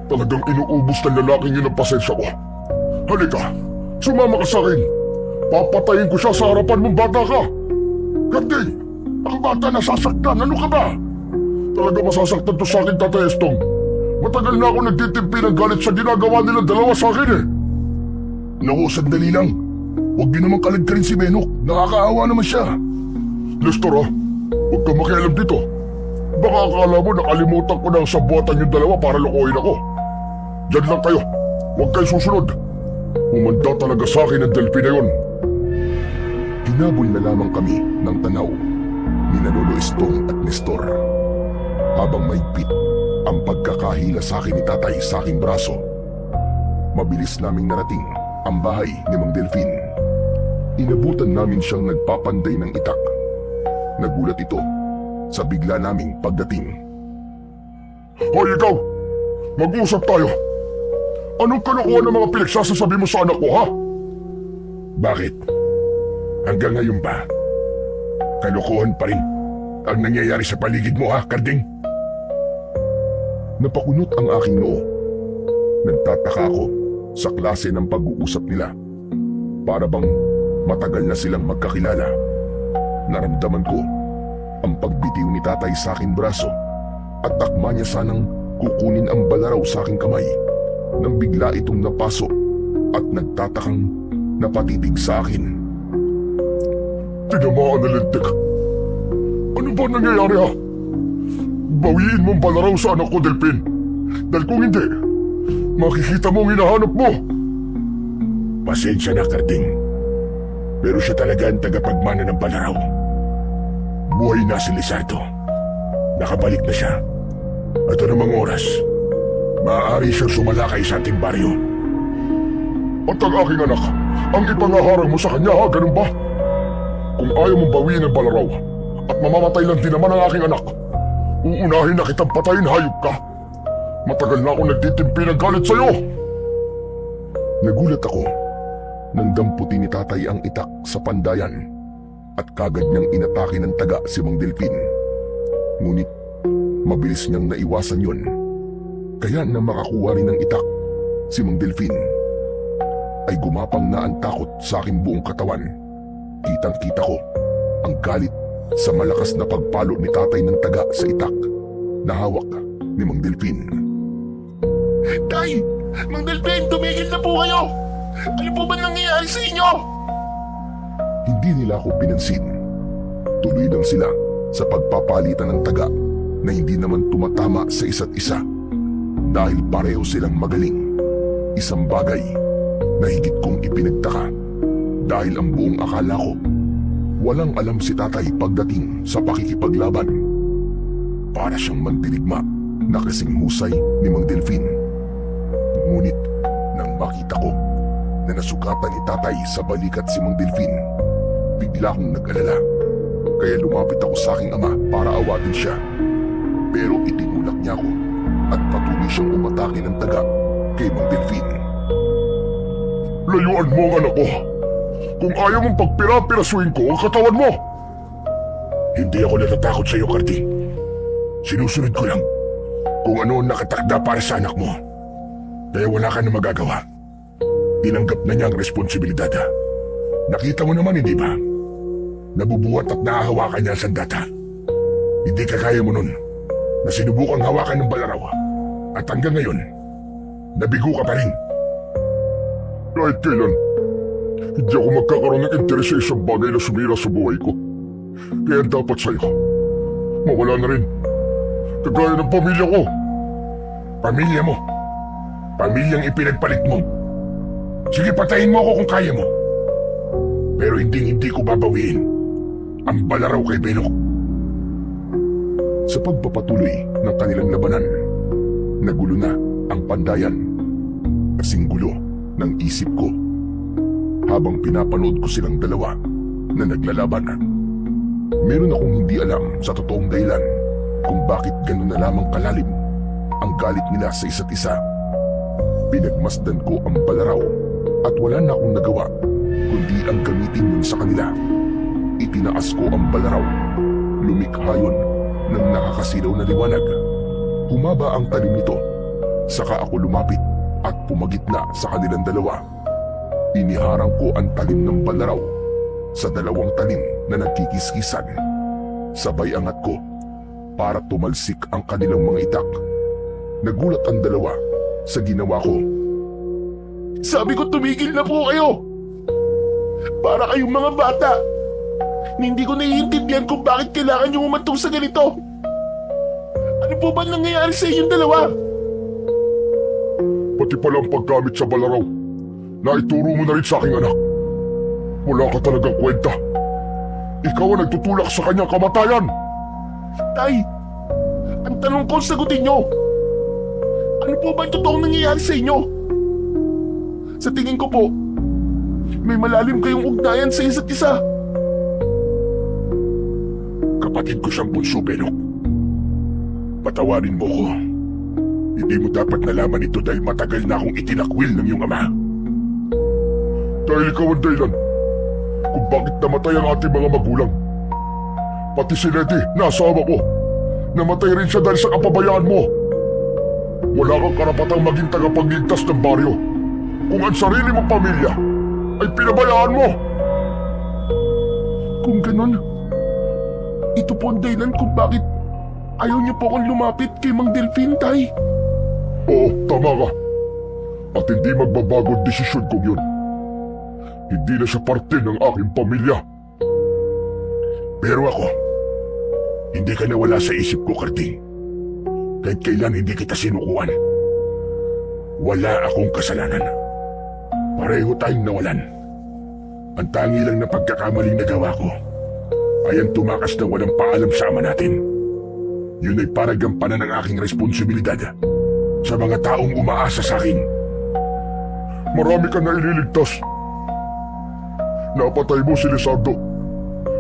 Talagang inuubos ng lalaking yun ang pasensya ko. Halika, sumama ka sa akin. Papatayin ko siya sa harapan mong bata ka. Karding, ang bata nasasaktan. Ano ka ba? Talaga masasaktan to sa akin, Tata Estong. Matagal na ako nagtitimpi ng galit sa ginagawa nilang dalawa sa akin eh. Naku, sandali lang. Huwag niyo naman kaligkarin si Benok. Nakakaawa naman siya. Nestor ha, huwag kang makialam dito. Baka akala mo nakalimutan ko na ang sabuatan yung dalawa para lokohin ako. Diyan lang kayo. Huwag kayo susunod. Umanda talaga sa akin ang Delphine na yun. Hinabol na lamang kami ng tanaw ni Lolo Estong at Nestor. Habang maigpit ang pagkakahila sa akin ni tatay sa aking braso, mabilis naming narating ang bahay ni Mang Delphine. Inabutan namin siyang nagpapanday ng itak. Nagulat ito sa bigla naming pagdating. Hoy ikaw! Mag-usap tayo! Anong kalokohan ng mga pinagsasasabi mo sa anak ko, ha? Bakit? Hanggang ngayon ba? Kalokohan pa rin ang nangyayari sa paligid mo, ha, Karding? Napakunot ang aking noo. Nagtataka ako sa klase ng pag-uusap nila. Para bang matagal na silang magkakilala. Naramdaman ko ang pagbitiw ni tatay sa aking braso at takma niya sanang kukunin ang balaraw sa aking kamay nang bigla itong napaso at nagtatakang napatitig sa akin. Tinamaan na lintik. Ano ba nangyayari ha? Bawiin mong balaraw sa anak ko, Delphin. Dahil kung hindi, makikita mong hinahanap mo. Pasensya na, Karding. Pero siya talaga ang tagapagmana ng balaraw. Buhay na si Lizardo. Nakabalik na siya. At anumang oras, maaari siyang sumalakay sa ating baryo. At ang aking anak, ang ipangaharang mo sa kanya, ha? Ganun ba? Kung ayaw mong bawiin ang balaraw at mamamatay lang din naman ang aking anak, uunahin na kitang patayin, hayop ka. Matagal na akong nagtitimpi ng galit sa'yo. Nagulat ako nang damputi ni tatay ang itak sa pandayan at kagad niyang inatake ng taga si Mang Delphin. Ngunit mabilis niyang naiwasan yon. Kaya na makakuha rin ng itak si Mang Delphin, ay gumapang na ang takot sa aking buong katawan. Kitang-kita ko ang galit sa malakas na pagpalo ni tatay ng taga sa itak na hawak ni Mang Delphin. Tay! Mang Delphin, tumigil na po kayo! Ano po ba nangyayari sa inyo? Hindi nila ako pinansin. Tuloy lang sila sa pagpapalitan ng taga na hindi naman tumatama sa isa't isa dahil pareho silang magaling. Isang bagay na higit kong ipinagtaka dahil ang buong akala ko walang alam si tatay pagdating sa pakikipaglaban. Para siyang mandirigma na kasing husay ni Mang Delphin. Ngunit nang makita ko na nasugatan ni tatay sa balikat si Mang Delphin, bigla akong nag-alala. Kaya lumapit ako sa aking ama para awatin siya. Pero itinulak niya ako at patuloy siyang umatake ng taga kay Mang Delphin. Layuan mo ang anak ko! Kung ayaw mong pagpira-pirasuin ko ang katawan mo! Hindi ako natatakot sa iyo, Cardi. Sinusunod ko lang kung ano ang nakatakda para sa anak mo. Kaya wala ka na magagawa. Tinanggap na niya ang responsibilidad. Nakita mo naman, hindi ba? Nabubuhat at nahahawakan niya ang sandata. Hindi kagaya mo nun na sinubukang hawakan ng balaraw. At hanggang ngayon, nabigo ka pa rin. Kahit kailan, hindi ako magkakaroon ng interes sa isang bagay na sumira sa buhay ko. Kaya dapat sa'yo, mawala na rin. Kagaya ng pamilya ko. Pamilya mo. Pamilyang ipinagpalit mo. Sige, patayin mo ako kung kaya mo. Pero hindi ko babawiin ang balaraw kay Belok. Sa pagpapatuloy ng kanilang labanan, nagulo na ang pandayan. Kasing gulo ng isip ko habang pinapanood ko silang dalawa na naglalaban. Meron akong hindi alam sa totoong dahilan kung bakit gano'n na lamang kalalim ang galit nila sa isa't isa. Pinagmasdan ko ang balaraw at wala na akong nagawa kundi ang gamitin yun sa kanila. Itinaas ko ang balaraw. Lumikha yun ng nakakasilaw na liwanag. Humaba ang talim nito. Saka ako lumapit at pumagitna sa kanilang dalawa. Iniharang ko ang talim ng balaraw sa dalawang talim na nagkikiskisan. Sabay angat ko para tumalsik ang kanilang mga itak. Nagulat ang dalawa sa ginawa ko. Sabi ko tumigil na po kayo! Para kayong mga bata! Hindi ko naiintindihan kung bakit kailangan nyo umantong sa ganito! Ano po ba nangyayari sa inyong dalawa? Pati pala ang paggamit sa balaraw na ituro mo na rin sa aking anak. Wala ka talagang kwenta. Ikaw ang nagtutulak sa kanyang kamatayan! Tay! Ang tanong ko, sagutin nyo! Ano po ba ang totoong nangyayari sa inyo? Sa tingin ko po, may malalim kayong ugnayan sa isa't isa. Kapatid ko siyang bunso, Belok. Patawarin mo ko. Hindi mo dapat nalaman ito dahil matagal na akong itinakwil ng iyong ama. Dahil ikaw ang dahilan kung bakit namatay ang ating mga magulang. Pati si Lady, na asawa ko, namatay rin siya dahil sa kapabayaan mo. Wala kang karapatang maging tagapagligtas ng baryo kung ang sarili mong pamilya ay pinabayaan mo. Kung ganon, ito po ang dahilan kung bakit ayaw niyo po akong lumapit kay Mang Delphin, Tay. Oo, tama ka. At hindi magbabago ang desisyon kong yun. Hindi na siya parte ng aking pamilya. Pero ako, hindi ka nawala sa isip ko, Cardi. Kahit kailan hindi kita sinukuan. Wala akong kasalanan. Pareho tayong nawalan. Ang tangi lang na pagkakamaling nagawa ko ay ang tumakas na walang paalam sa ama natin. Yun ay para gampanan ang aking responsibilidad sa mga taong umaasa sa akin. Marami ka na ililigtas. Napatay mo si Lizardo,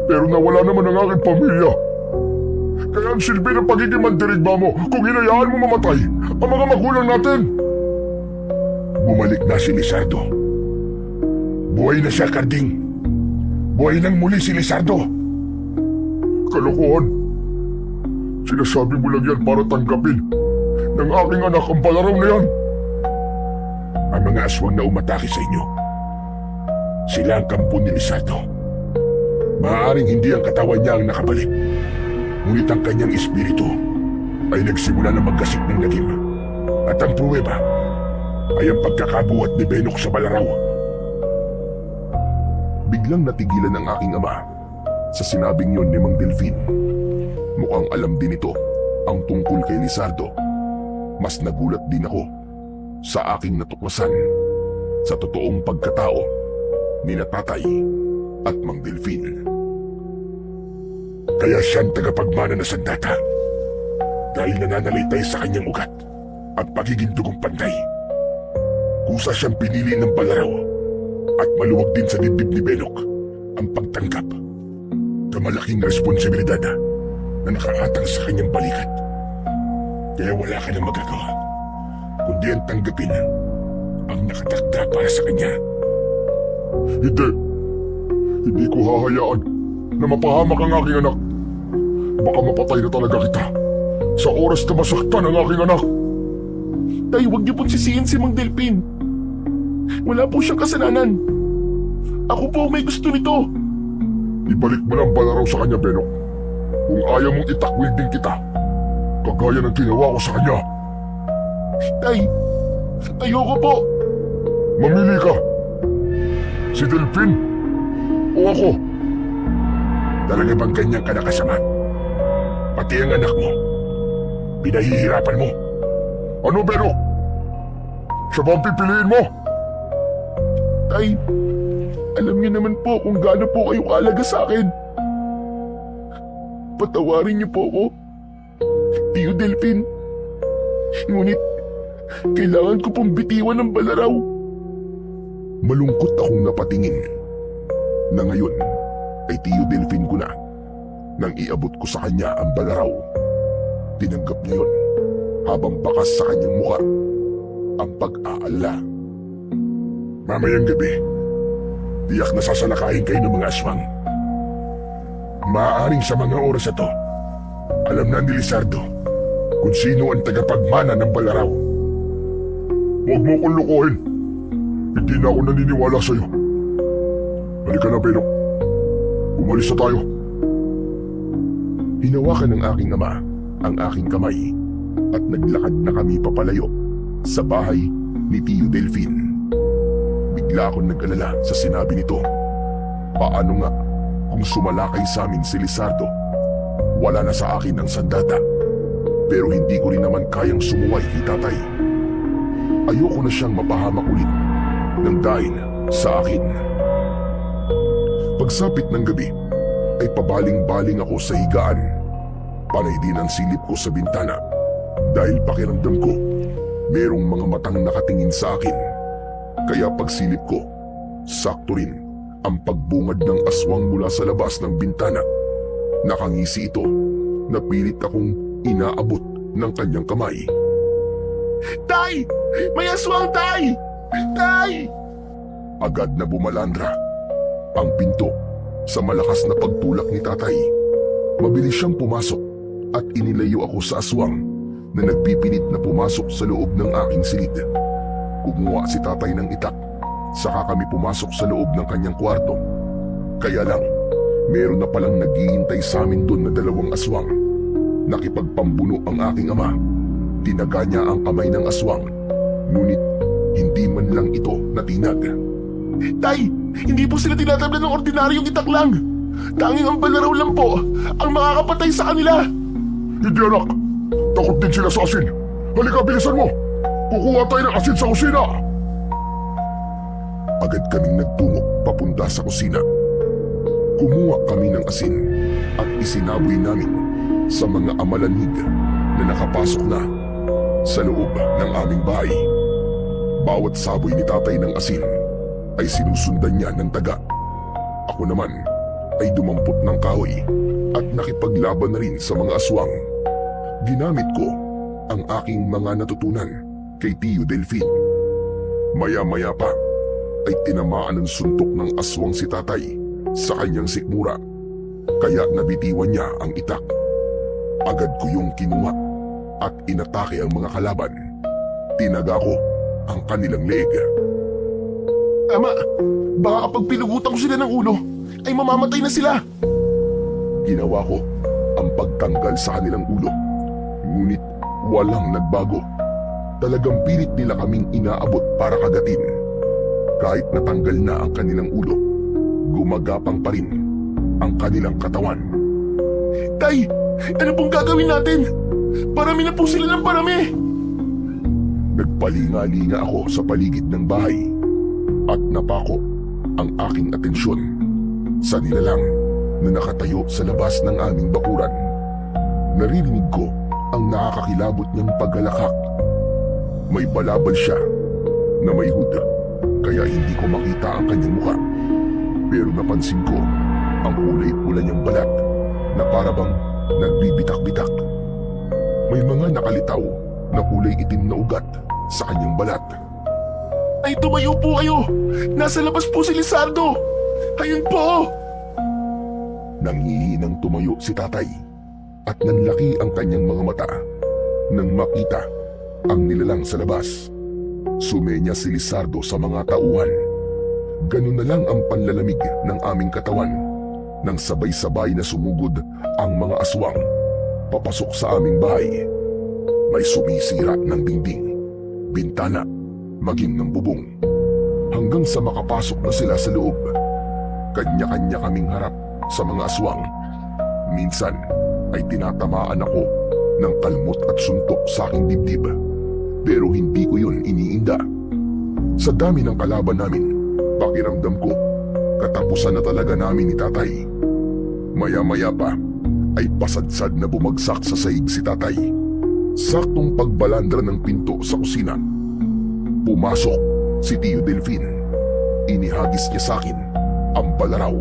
pero nawala naman ang aking pamilya. Kaya ang silbi ng pagiging mandirigma mo kung hinayaan mo mamatay ang mga magulang natin. Bumalik na si Lizardo. Buhay na siya, Karding. Buhay nang muli si Lizardo. Kalokohan. Sinasabi mo lang yan para tanggapin ng aking anak ang balaraw na yan. Ang mga aswang na umatake sa inyo, sila ang kampo ni Lizardo. Maaaring hindi ang katawan niya ang nakabalik, ngunit ang kanyang espiritu ay nagsimula na magkasik ng lagim. At ang pruweba ay ang pagkakabuhat ni Benok sa balaraw. Biglang natigilan ang aking ama sa sinabing yon ni Mang Delfin. Mukhang alam din ito ang tungkol kay Lizardo. Mas nagulat din ako sa aking natuklasan sa totoong pagkatao ni Tatay at Mang Delfin. Kaya siyang tagapagmana na sandata dahil nananalitay sa kanyang ugat at pagiging dugong panday. Kusa siyang pinili ng balaraw at maluwag din sa dibdib ni Benok ang pagtanggap sa malaking responsibilidad na nakakatang sa kanyang balikat. Kaya wala ka nang magagawa kundi ang tanggapin ang nakatakda para sa kanya. Hindi ko hahayaan na mapahamak ang aking anak. Baka mapatay na talaga kita sa oras na masaktan ang aking anak. Tay, huwag niyo pong sisihin si Mang Delfin. Wala po siyang kasalanan. Ako po may gusto nito. Ibalik mo ng balaraw sa kanya, Benok. Kung ayaw mong itakwil din kita, kagaya ng ginawa ko sa kanya. Tay, ayoko po. Mamili ka. Si Delfin o ako? Talaga bang ganyan ka nakasama? Pati ang anak mo, pinahihirapan mo. Ano, Benok? Siya ba ang pipiliin mo? Tay, alam niyo naman po kung gaano po kayo kaalaga sa akin. Patawarin niyo po ako, Tio Delfin. Ngunit, kailangan ko pong bitiwan ng balaraw. Malungkot akong napatingin na ngayon ay Tio Delfin ko na nang iabot ko sa kanya ang balaraw. Tinanggap niya yun habang bakas sa kanyang mukha ang pag-aalala. Mamayang gabi, tiyak na sasalakayin kayo ng mga aswang. Maaaring sa mga oras na to, alam na ni Lizardo kung sino ang tagapagmana ng balaraw. Huwag mo kong lukuhin. Hindi na ako naniniwala sa'yo. Halika na, Benok. Umalis na tayo. Hinawakan ng aking ama ang aking kamay at naglakad na kami papalayo sa bahay ni Tio Delfin. Bigla akong nag-alala sa sinabi nito. Paano nga kung sumalakay sa amin si Lizardo? Wala na sa akin ang sandata, pero hindi ko rin naman kayang sumuway kay Tatay. Ayoko na siyang mapahamak ulit ng dahil sa akin. Pagsapit ng gabi ay pabaling-baling ako sa higaan. Panay din ang silip ko sa bintana dahil pakiramdam ko merong mga matang nakatingin sa akin. Kaya pagsilip ko, sakto rin ang pagbungad ng aswang mula sa labas ng bintana. Nakangisi ito na pilit akong inaabot ng kanyang kamay. Tay! May aswang, Tay! Tay! Agad na bumalandra ang pinto sa malakas na pagtulak ni Tatay. Mabilis siyang pumasok at inilayo ako sa aswang na nagpipilit na pumasok sa loob ng aking silid. Kumuha si Tatay ng itak, saka kami pumasok sa loob ng kanyang kwarto. Kaya lang, meron na palang naghihintay sa amin doon na dalawang aswang. Nakipagpambuno ang aking ama. Tinaga niya ang kamay ng aswang, ngunit hindi man lang ito natinag. Tay! Hindi po sila tinatablan ng ordinaryong itak lang. Tanging ang balaraw lang po ang makakapatay sa kanila. Hindi, anak. takot din sila sa asin. Halika, bilisan mo! Kukuha tayo ng asin sa kusina! Agad kaming nagtungo papunta sa kusina. Kumuha kami ng asin at isinaboy namin sa mga amalanhig na nakapasok na sa loob ng aming bahay. Bawat saboy ni tatay ng asin ay sinusundan niya ng taga. Ako naman ay dumampot ng kahoy at nakipaglaban na rin sa mga aswang. Ginamit ko ang aking mga natutunan kay Tio Delfin. Maya-maya pa ay tinamaan ng suntok ng aswang si tatay sa kanyang sikmura, kaya nabitiwan niya ang itak. Agad ko yung kinuha at inatake ang mga kalaban. Tinaga ko ang kanilang leeg. Tama, baka kapag pinugutan ko sila ng ulo, ay mamamatay na sila. Ginawa ko ang pagtanggal sa kanilang ulo, ngunit walang nagbago. Talagang pilit nila kaming inaabot para kagatin. Kahit natanggal na ang kanilang ulo, gumagapang pa rin ang kanilang katawan. Tay, ano pong gagawin natin? Parami na po sila ng parami. Nagpalinga-linga ako sa paligid ng bahay at napako ang aking atensyon sa nilalang na nakatayo sa labas ng aming bakuran. Naririnig ko ang nakakakilabot niyang paghalakak. May balabal siya na may hood, kaya hindi ko makita ang kanyang mukha. Pero napansin ko ang kulay pula niyang balat na parabang nagbibitak-bitak. May mga nakalitaw na kulay itim na ugat sa kanyang balat. Ay, tumayo po kayo! Nasa labas po si Lizardo! Ayun po! Nanghihinang tumayo si tatay at nanlaki ang kanyang mga mata nang makita ang nilalang sa labas. Sumenya si Lizardo sa mga tauhan. Ganun na lang ang panlalamig ng aming katawan nang sabay-sabay na sumugod ang mga aswang papasok sa aming bahay. May sumisira ng dingding, bintana, maging ng bubong. Hanggang sa makapasok na sila sa loob, kanya-kanya kaming harap sa mga aswang. Minsan ay tinatamaan ako ng kalmot at suntok sa aking dibdib. Pero hindi ko yun iniinda. Sa dami ng kalaban namin, pakiramdam ko, katapusan na talaga namin ni tatay. Maya-maya pa, ay pasadsad na bumagsak sa sahig si tatay. Saktong pagbalandra ng pinto sa kusina, pumasok si Tio Delfin. Inihagis niya sa akin ang balaraw.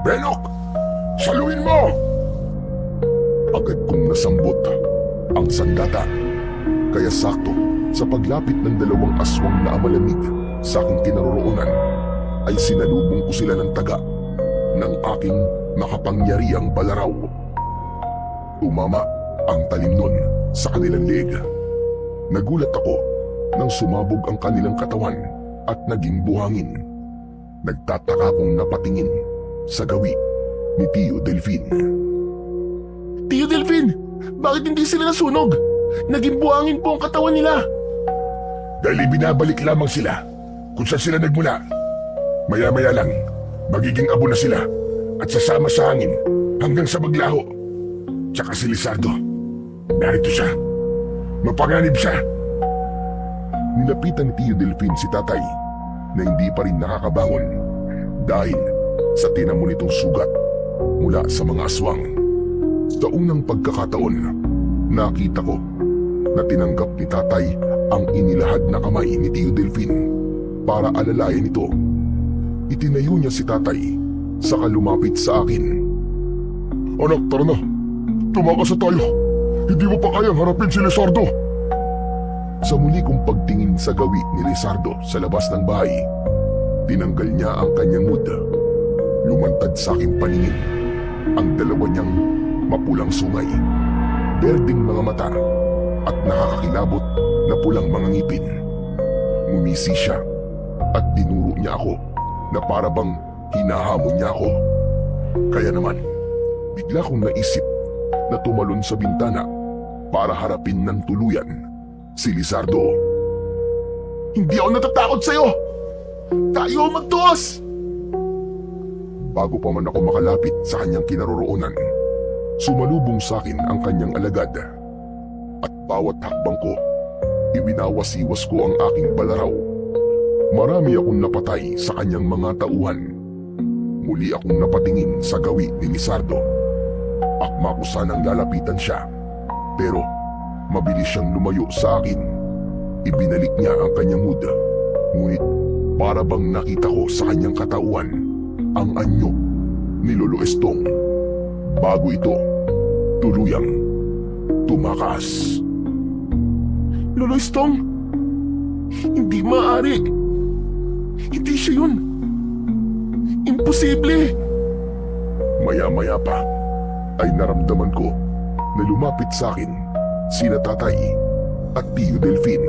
"Benok, saluin mo!" Agad kong nasambot ang sandata. Kaya sakto sa paglapit ng dalawang aswang na amalamig sa aking kinaroroonan, ay sinalubong ko sila ng taga ng aking makapangyarihang balaraw. Tumama ang talim nun sa kanilang leeg. Nagulat ako nang sumabog ang kanilang katawan at naging buhangin. Nagtataka kong napatingin sa gawi ni Tio Delfin. Tio Delfin, bakit hindi sila nasunog? Naging buhangin po ang katawan nila. Dahil binabalik lamang sila kung saan sila nagmula. Maya-maya lang, magiging abo na sila at sasama sa hangin hanggang sa maglaho. Tsaka si Lizardo, narito siya. Mapanganib siya. Nilapitan ni Tio Delfin si tatay na hindi pa rin nakakabangon dahil sa tinamo nitong sugat mula sa mga aswang. Sa unang pagkakataon, nakita ko na tinanggap ni tatay ang inilahad na kamay ni Tio Delfin para alalayan ito. Itinayo niya si tatay saka lumapit sa akin. "Anak, tara na. Tumakas na tayo. Hindi mo pa kayang harapin si Lizardo." Sa muli kong pagtingin sa gawi ni Lizardo sa labas ng bahay, tinanggal niya ang kanyang hood. Lumantad sa aking paningin ang dalawa niyang mapulang sungay, berdeng mga mata at nakakakilabot na pulang mga ngipin. Ngumisi siya at dinuro niya ako na parabang hinahamon niya ako. Kaya naman, bigla kong naisip na tumalon sa bintana para harapin ng tuluyan si Lizardo. Hindi ako natatakot sa'yo! Tayo ang magtuos! Bago pa man ako makalapit sa kanyang kinaroroonan, sumalubong sa akin ang kanyang alagad. At bawat hakbang ko, iwinawasiwas ko ang aking balaraw. Marami akong napatay sa kanyang mga tauhan. Muli akong napatingin sa gawi ni Lizardo. Akma ko sanang lalapitan siya, pero mabilis siyang lumayo sa akin. Ibinalik niya ang kanyang hood. Ngunit para bang nakita ko sa kanyang katauhan ang anyo ni Lolo Estong. Bago ito tuluyang tumakas. Lolo Estong, hindi maaari. Hindi siya yun. Imposible. Maya-maya pa ay naramdaman ko na lumapit sa akin sina Tatay at Tio Delfin.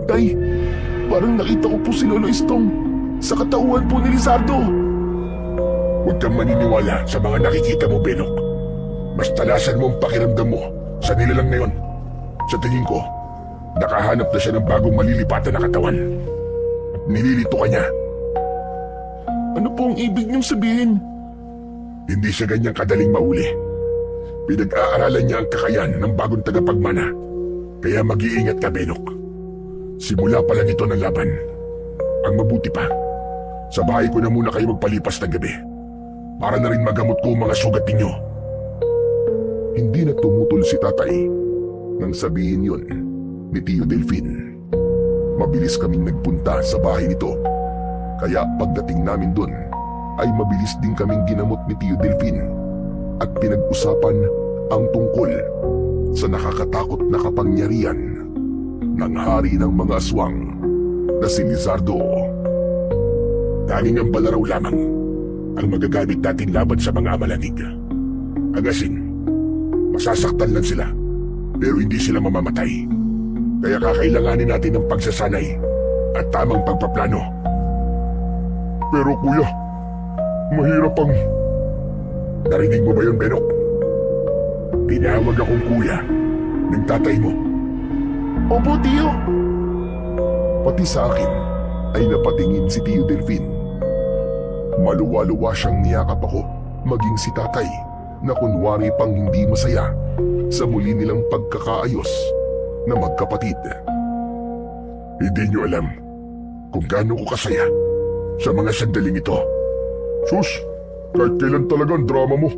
Tay, parang nakita ko po si Lolo Estong sa katauhan po ni Lizardo. Huwag kang maniniwala sa mga nakikita mo, Benok. Mas talasan mo ang pakiramdam mo sa nilalang na yon. Sa tingin ko, nakahanap na siya ng bagong malilipatan na katawan. Nililito ka niya. Ano po ang ibig niyong sabihin? Hindi siya ganyang kadaling mauli. Pinag-aaralan niya ang kakayan ng bagong tagapagmana. Kaya mag-iingat ka, Benok. Simula pa lang ito ng laban. Ang mabuti pa, sa bahay ko na muna kayo magpalipas ng gabi para na rin magamot ko ang mga sugat ninyo. Hindi na tumutol si Tatay nang sabihin yun ni Tio Delfin. Mabilis kaming nagpunta sa bahay nito. Kaya pagdating namin dun, ay mabilis din kaming ginamot ni Tio Delfin at pinag-usapan ang tungkol sa nakakatakot na kapangyarihan ng hari ng mga aswang na si Lizardo. Tanging ang balaraw lamang ang magagamit natin laban sa mga amalanig. Ang asin, masasaktan lang sila pero hindi sila mamamatay. Kaya kakailanganin natin ng pagsasanay at tamang pagpaplano. Pero kuya, mahirap ang... Narinig mo ba yun, Benok? Tinawag akong kuya ng tatay mo. Opo, Tio. Pati sa akin ay napatingin si Tio Delfin. Maluwa-luwa siyang niyakap ako, maging si Tatay na kunwari pang hindi masaya sa muli nilang pagkakaayos na magkapatid. Hindi niyo alam kung gaano ko kasaya sa mga sandaling ito. Sus, kahit kailan talaga ang drama mo.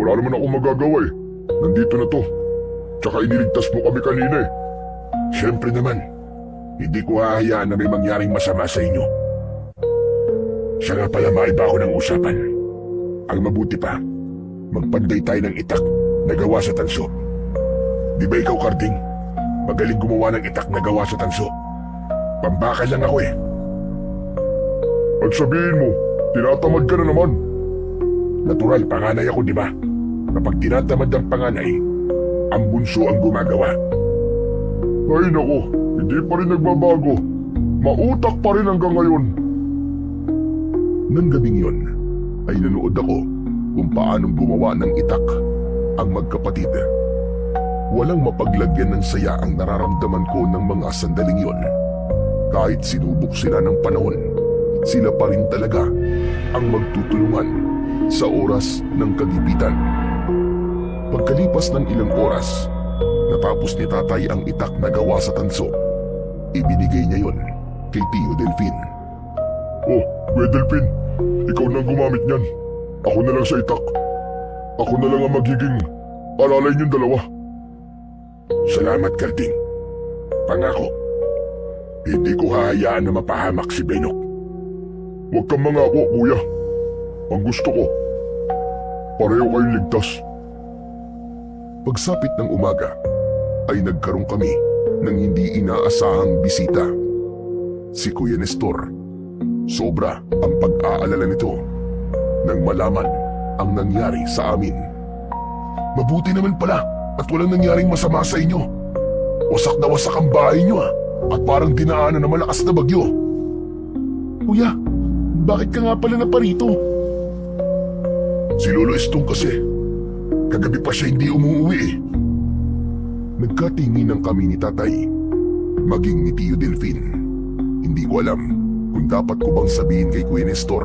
Wala naman akong magagawa eh. Nandito na to. Tsaka iniligtas mo kami kanina eh. Siyempre naman, hindi ko hahayaan na may mangyaring masama sa inyo. Siya nga pala, maiba ako ng usapan. Ang mabuti pa, magpanday tayo ng itak na gawa sa tanso. Di ba ikaw, Karding? Magaling gumawa ng itak na gawa sa tanso. Pambakal lang ako eh. At sabihin mo, tinatamad ka na naman. Natural, panganay ako, di ba? Kapag tinatamad ang panganay, ang bunso ang gumagawa. Ay nako, hindi pa rin nagbabago. Mautak pa rin hanggang ngayon. Nang gabing yun, ay nanood ako kung paanong gumawa ng itak ang magkapatid. Walang mapaglagyan ng saya ang nararamdaman ko ng mga sandaling yon. Kahit sinubok sila ng panahon, sila pa rin talaga ang magtutulungan sa oras ng kagipitan. Pagkalipas ng ilang oras, natapos ni Tatay ang itak na gawa sa tanso. Ibinigay niya yon kay Tio Delfin. Oh, Kuya Delfin, ikaw na gumamit niyan. Ako na lang sa itak. Ako na lang ang magiging alalay niyong dalawa. Salamat, Karding. Pangako, hindi ko hahayaan na mapahamak si Benok. Huwag kang mangako, kuya. Ang gusto ko, pareho kayong ligtas. Pagsapit ng umaga, ay nagkaroon kami ng hindi inaasahang bisita. Si Kuya Nestor. Sobra ang pag-aalala nito nang malaman ang nangyari sa amin. Mabuti naman pala at walang nangyaring masama sa inyo. Wasak na wasak ang bahay niyo at parang dinaanan ng malakas na bagyo. Kuya, bakit ka nga pala naparito? Si Lolo Estong kasi, kagabi pa siya hindi umuwi eh. Nagkatinginan kami ni Tatay, maging ni Tio Delfin. Hindi ko alam kung dapat ko bang sabihin kay Kuya Nestor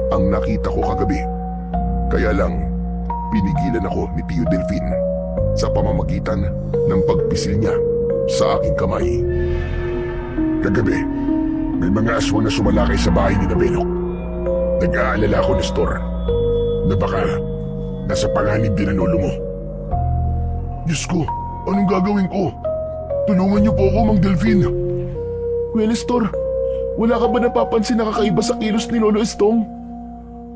ang nakita ko kagabi. Kaya lang, pinigilan ako ni Tio Delfin. sa pamamagitan ng pagpisil niya sa aking kamay. Kagabi, may mga aswang na sumalakay sa bahay ni Benok. Nag-aalala ako, Nestor, na baka nasa panganib din ang lolo mo. Diyos ko, anong gagawin ko? Tulungan niyo po ako, Mang Delfin. Kuya Nestor, wala ka ba napapansin na kakaiba sa kilos ni Lolo Estong?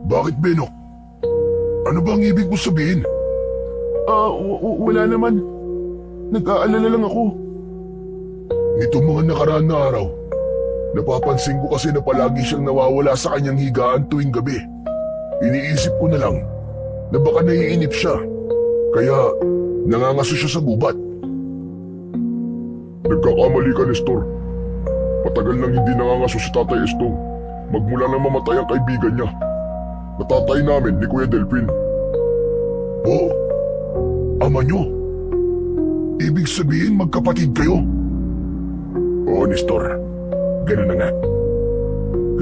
Bakit, Benok? Ano ba ang ibig mo sabihin? Wala naman. Nag-aalala lang ako. Nitong mga nakaraan na araw, napapansin ko kasi na palagi siyang nawawala sa kanyang higaan tuwing gabi. Iniisip ko na lang na baka naiinip siya, kaya nangangaso siya sa gubat. Nagkakamali ka, Nestor. Matagal nang hindi nangangaso si Tatay Estong magmula nang mamatay ang kaibigan niya, na tatay namin ni Kuya Delfin. Oh, ama niyo? Ibig sabihin magkapatid kayo? Oo, Nestor. Ganun na nga.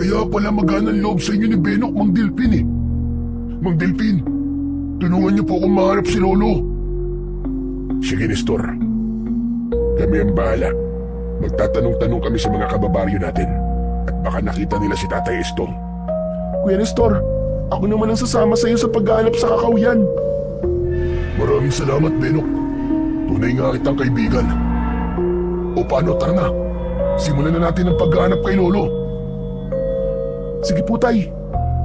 Kaya pala maganang loob sa inyo ni Benok, Mang Delfin eh. Mang Delfin, tulungan niyo po akong mahanap si Lolo. Sige, Nestor. Kami ang bahala. Magtatanong-tanong kami sa mga kababaryo natin at baka nakita nila si Tatay Estong. Kuya Nestor, ako naman ang sasama sa iyo sa paghahanap sa kakawyan. Maraming salamat, Benok. Tunay nga kitang kaibigan. O paano, tara na. Simulan na natin ang paghahanap kay Lolo. Sige po, Tay.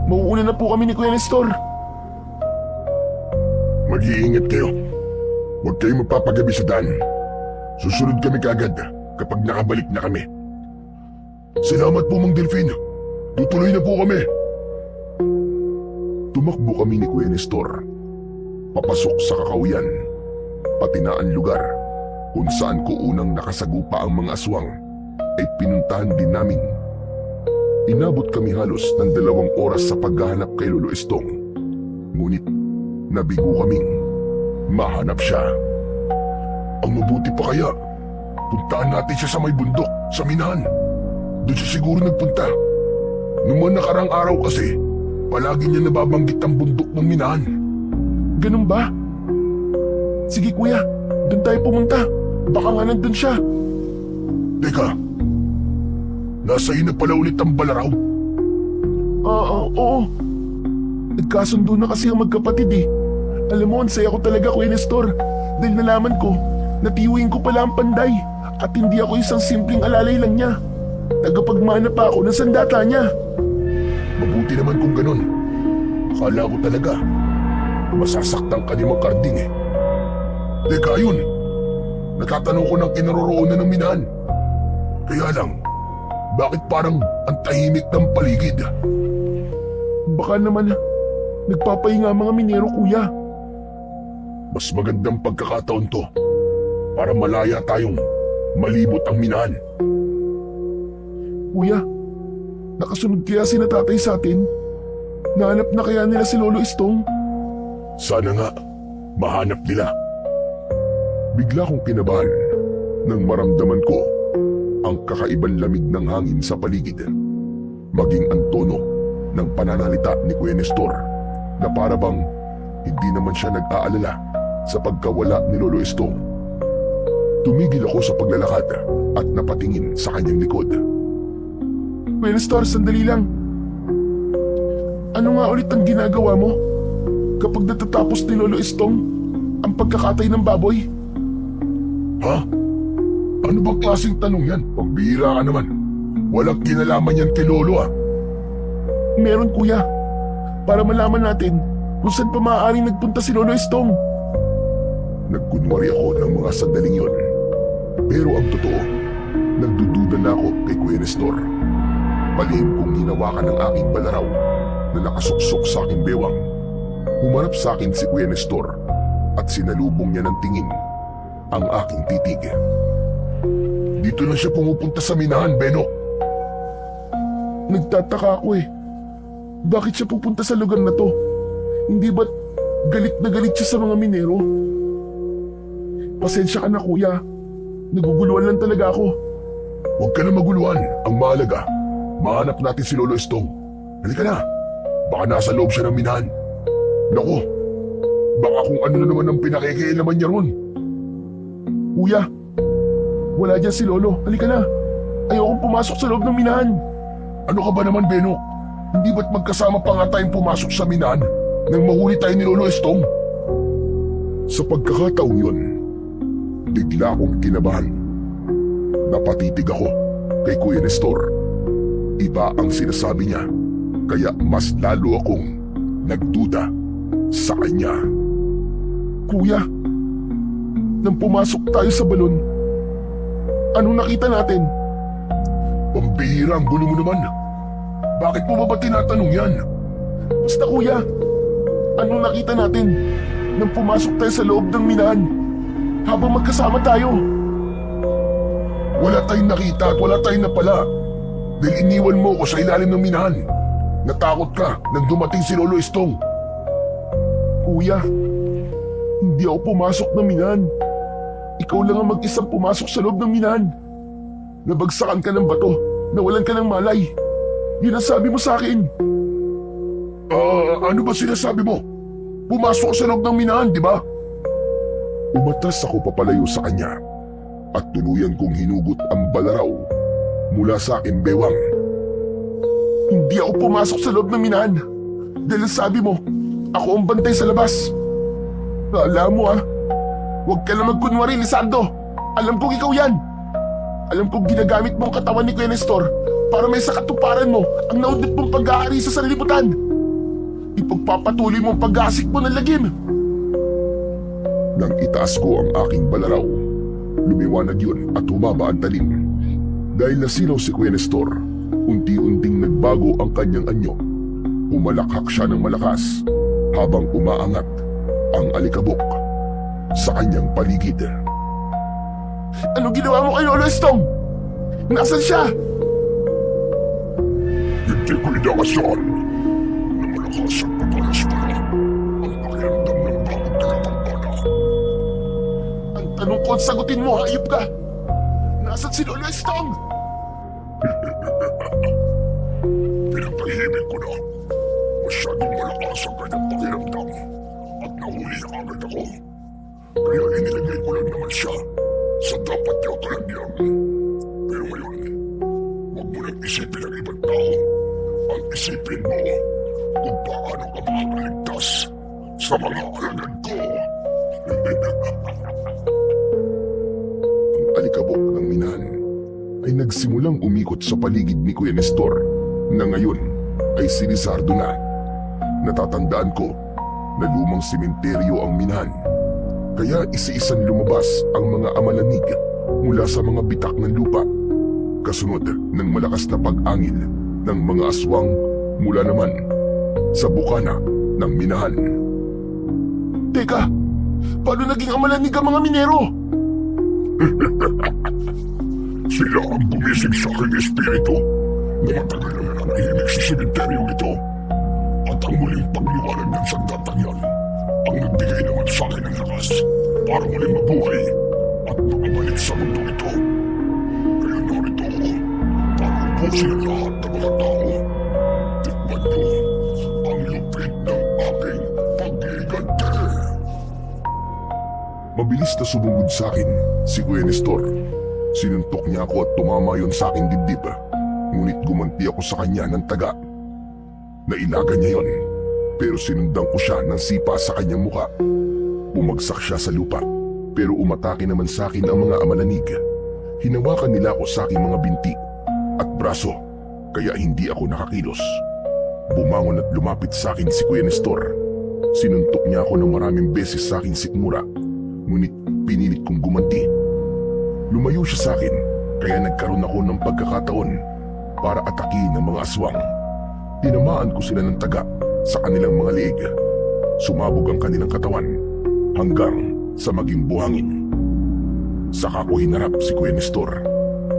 Mauuna na po kami ni Kuya Nestor. Mag-iingat kayo. Huwag kayong magpapagabi sa daan. Susunod kami kaagad kapag nakabalik na kami. Salamat po, Mang Delfin. Tutuloy na po kami. Tumakbo kami ni Kuya Nestor papasok sa kakawyan, pati na ang lugar kung saan ko unang nakasagupa ang mga aswang ay pinuntahan din namin. Inabot kami halos ng 2 oras sa paghahanap kay Lolo Estong, ngunit nabigo kaming mahanap siya. Ang mabuti pa kaya, puntaan natin siya sa may bundok, sa minahan. Doon siya siguro nagpunta. Noong mga nakarang araw kasi, palagi niya nababanggit ang bundok ng minahan. Ganun ba? Sige kuya, doon tayo pumunta. Baka nga nandun siya. Teka, nasa iyo na pala ulit ang balaraw? Oo. Nagkasundo na kasi ang magkapatid eh. Alam mo, ang saya ko talaga, Kuya Nestor. Dahil nalaman ko, natiwing ko pala ang panday. At hindi ako isang simpleng alalay lang niya. Tagapagmana pa ako ng sandata niya. Mabuti naman kung ganun. Akala ko talaga, masasaktan ka ni Makarding eh. Teka, ayun. Natatanong ko ng kinaroroonan ng minahan. Kaya lang, bakit parang ang tahimik ng paligid? Baka naman, nagpapahinga ang mga minero, kuya. Mas magandang pagkakataon to para malaya tayong malibot ang minahan. Kuya, nakasunod kaya si na tatay sa atin? Nahanap na kaya nila si Lolo Estong? Sana nga, mahanap nila. Bigla kong kinabahan nang maramdaman ko ang kakaibang lamig ng hangin sa paligid. Maging ang tono ng pananalita ni Kuya Nestor na para bang hindi naman siya nag-aalala sa pagkawala ni Lolo Estong. Tumigil ako sa paglalakad at napatingin sa kanyang likod. Kuya Nestor, sandali lang. Ano nga ulit ang ginagawa mo kapag natatapos ni Lolo Estong ang pagkakatay ng baboy? Ha? Ano bang klaseng tanong yan? Pambihira ka naman. Walang kinalaman yan kay Lolo ah. Meron kuya. Para malaman natin kung saan pa maaaring nagpunta si Lolo Estong. Nagkunwari ako ng mga sandaling yon. Pero ang totoo, nagdududa na ako kay Kuya Nestor. Palihim kong hinawakan ng aking balaraw na nakasuksok sa aking bewang. Humarap sa akin si Kuya Nestor at sinalubong niya ng tingin ang aking titig. Dito lang siya pumupunta sa minahan, Benok. Nagtataka ako eh. Bakit siya pupunta sa lugar na to? Hindi ba't galit na galit siya sa mga minero? Pasensya ka na kuya. Naguguluhan lang talaga ako. Huwag ka na maguluhan. Ang mahalaga, mahanap natin si Lolo Estong. Halika na. Baka nasa loob siya ng minahan. Naku, baka kung ano na naman ang pinakikialaman niya ron. Kuya, wala dyan si Lolo. Halika na. Ayokong pumasok sa loob ng minahan. Ano ka ba naman, Benok? Hindi ba't magkasama pa nga tayong pumasok sa minahan nang mahuli tayo ni Lolo Estong? Sa pagkakataong yun, bigla akong kinabahan. Napatitig ako kay Kuya Nestor. Iba ang sinasabi niya, kaya mas lalo akong nagduda sa kanya. Kuya, nang pumasok tayo sa balon, anong nakita natin? Pambihira ang gulo mo naman. Bakit mo ba tinatanong yan? Basta kuya, anong nakita natin nang pumasok tayo sa loob ng minahan habang magkasama tayo? Wala tayong nakita at wala tayong napala. Dahil iniwan mo ko sa ilalim ng minahan. Natakot ka nang dumating si Lolo Estong. Kuya, hindi ako pumasok ng minahan. Ikaw lang ang mag-isang pumasok sa loob ng minahan. Nabagsakan ka ng bato, nawalan ka ng malay. Yun ang sabi mo sa akin. Ano ba sinasabi mo? Pumasok sa loob ng minahan, di ba? Umatras ako papalayo sa kanya at tuluyan kong hinugot ang balaraw mula sa aking bewang. Hindi ako pumasok sa loob ng minahan. Dahil sabi mo, ako ang bantay sa labas. Alam mo huwag ka na magkunwari, Lizardo. Alam kong ikaw yan. Alam kong ginagamit mo ang katawan ni Kuya Nestor para may sakatuparan mo ang naudlot mong pag-aari sa sanlibutan. Ipagpapatuloy mo ang pag-aasik mo ng lagim. Nang itaas ko ang aking balaraw, lumiwanag yun at humaba ang talim. Dahil nasilaw si Kuya Nestor, unti-unting nagbago ang kanyang anyo. Umalakhak siya ng malakas habang umaangat ang alikabok sa kanyang paligid. Anong ginawa mo kay Lolo Estong? Nasaan siya? Hindi ko inakasyan na malakas at matalas pala ang pakiramdam ng bagong tagapagmana. Ang tanong ko, sagutin mo, hayop ka. Nasaan si Lolo Estong? Pinapahimik ko na. Masyadong malakas ang kanyang pakiramdam at nahuli na agad ako. Kaya inilagay ko lang naman siya sa dapat niya kalandian. Pero ngayon, huwag mo nang isipin ang ibang tao. Ang isipin mo kung paano ka makakaligtas sa mga alagad ko. Ang alikabok ng minahan ay nagsimulang umikot sa paligid ni Kuya Nestor na ngayon ay si Lizardo na. Natatandaan ko na lumang sementeryo ang minahan. Kaya isa-isang lumabas ang mga amalanig mula sa mga bitak ng lupa. Kasunod ng malakas na pag-angil ng mga aswang mula naman sa bukana ng minahan. Teka, paano naging amalanig ang mga minero? Sila ang gumising sa aking espiritu na matagal na nananahimik sa sementeryong ito. At ang muling pagliwanag ng sandatang yan ang nagbigay naman sa akin ng lakas para muling mabuhay at makabalik sa mundo ito. Kaya narito ako para ubusin ang lahat ng mga tao. Tikman niyo ang lupit ng aking pag-iigante. Mabilis na sumugod sa akin si Kuya Nestor. Sinuntok niya ako at tumama yon sa aking dibdib. Ngunit gumanti ako sa kanya ng taga. Nailaga niya yon, pero sinundan ko siya ng sipa sa kanyang muka. Bumagsak siya sa lupa, pero umatake naman sa akin ang mga amalanig. Hinawakan nila ako sa aking mga binti at braso, kaya hindi ako nakakilos. Bumangon at lumapit sa akin si Kuya Nestor. Sinuntok niya ako ng maraming beses sa aking sikmura, ngunit pinilit kong gumanti. Lumayo siya sa akin, kaya nagkaroon ako ng pagkakataon para atakihin ng mga aswang. Tinamaan ko sila ng taga sa kanilang mga leeg. Sumabog ang kanilang katawan hanggang sa maging buhangin. Saka ko hinarap si Kuya Nestor.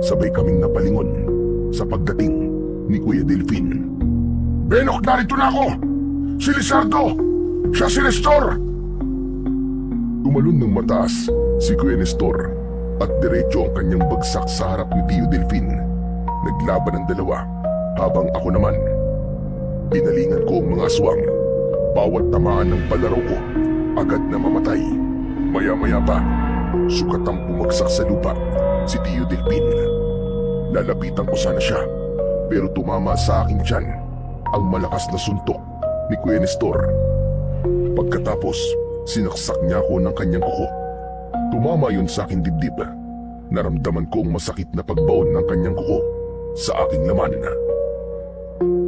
Sabay kaming napalingon sa pagdating ni Kuya Delfin. Benok, narito na ako! Si Lizardo! Siya si Nestor! Tumalon ng mataas si Kuya Nestor at diretso ang kanyang bagsak sa harap ni Tio Delfin. Naglaban ang dalawa habang ako naman. Pinalingan ko ang mga aswang. Bawat tamaan ng palaro ko, agad na mamatay. Maya-maya pa, Sukatang bumagsak sa lupa si Tio Delpin. Lalapitan ko sana siya, pero tumama sa aking tiyan ang malakas na suntok ni Kuya Nestor. Pagkatapos, sinaksak niya ako ng kanyang kuko. Tumama yun sa aking dibdib. Naramdaman ko ang masakit na pagbaon ng kanyang kuko sa aking laman.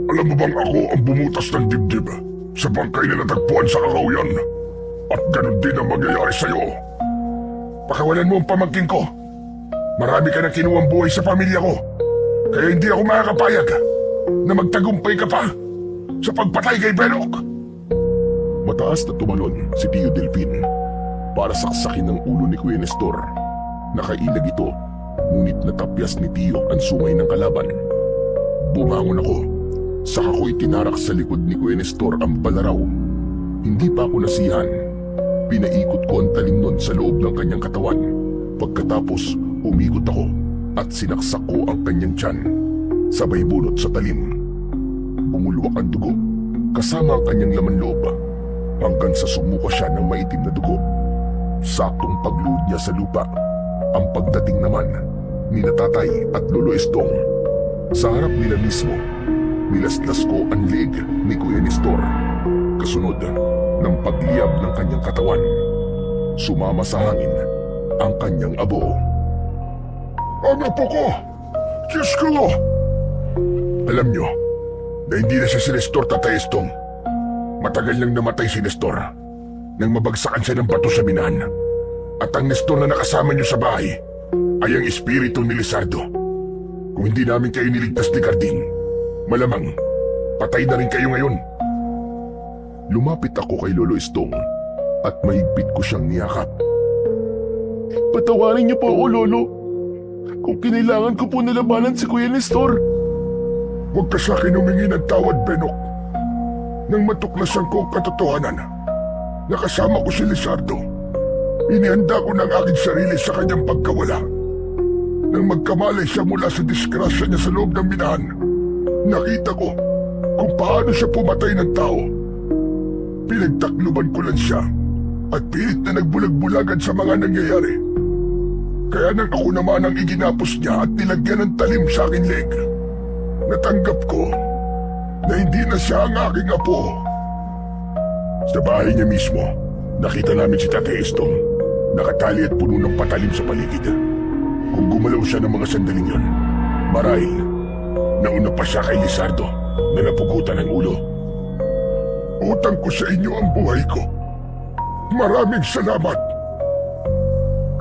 Alam mo bang ako ang bumutas ng dibdib sa bangkay na natagpuan sa Kakahuyan? At ganun din ang mangyayari sa'yo. Pakawalan mo ang pamangkin ko. Marami ka na kinuwang buhay sa pamilya ko. Kaya hindi ako makakapayag na magtagumpay ka pa sa pagpatay kay Benok. Mataas na tumalon si Tio Delpin para saksakin ang ulo ni Kuya Nestor. Nakailag ito, ngunit natapyas ni Tio ang sungay ng kalaban. Bumangon ako. Saka ko'y tinarak sa likod ni Kuya Nestor ang balaraw. Hindi pa ako nasihan. Pinaikot ko ang talim nun sa loob ng kanyang katawan. Pagkatapos, umikot ako at sinaksak ko ang kanyang tiyan. Sabay bunot sa talim. Bumulwak ang dugo, kasama ang kanyang laman loob, hanggang sa sumuka siya ng maitim na dugo. Saktong pagluhod niya sa lupa, ang pagdating naman ni Tatay at Lolo Estong. Sa harap nila mismo, nilaslas ko ang leg ni Kuya Nestor. Kasunod ng pagliyab ng kanyang katawan, sumama sa hangin ang kanyang abo. Ang apo ko! Diyos ko! Alam nyo, na hindi na siya si Nestor, Tatay Estong. Matagal nang namatay si Nestor nang mabagsakan siya ng bato sa minahan. At ang Nestor na nakasama nyo sa bahay ay ang espiritu ni Lizardo. Kung hindi namin kayo niligtas ni Carding, malamang patay na rin kayo ngayon. Lumapit ako kay Lolo Estong at mahigpit ko siyang niyakap. Patawarin niyo po ako, Lolo. Kung kinailangan ko po nalabanan si Kuya Nestor. Huwag ka sa akin humingi ng tawad, Benok. Nang matuklasan ko ang katotohanan, nakasama ko si Lizardo. Inihanda ko ng aking sarili sa kanyang pagkawala. Nang magkamalay siya mula sa disgrasya niya sa loob ng minahan, nakita ko kung paano siya pumatay ng tao. Pinagtakluban ko lang siya at pilit na nagbulag-bulagan sa mga nangyayari. Kaya nang ako naman ang iginapos niya at nilagyan ng talim sa aking leg, natanggap ko na hindi na siya ang aking apo. Sa bahay niya mismo, nakita namin si Tatay Estong, nakatali at puno ng patalim sa paligid. Kung gumalaw siya ng mga sandaling yun, marahil nauna pa siya kay Lizardo na napugutan ng ulo. Utang ko sa inyo ang buhay ko. Maraming salamat.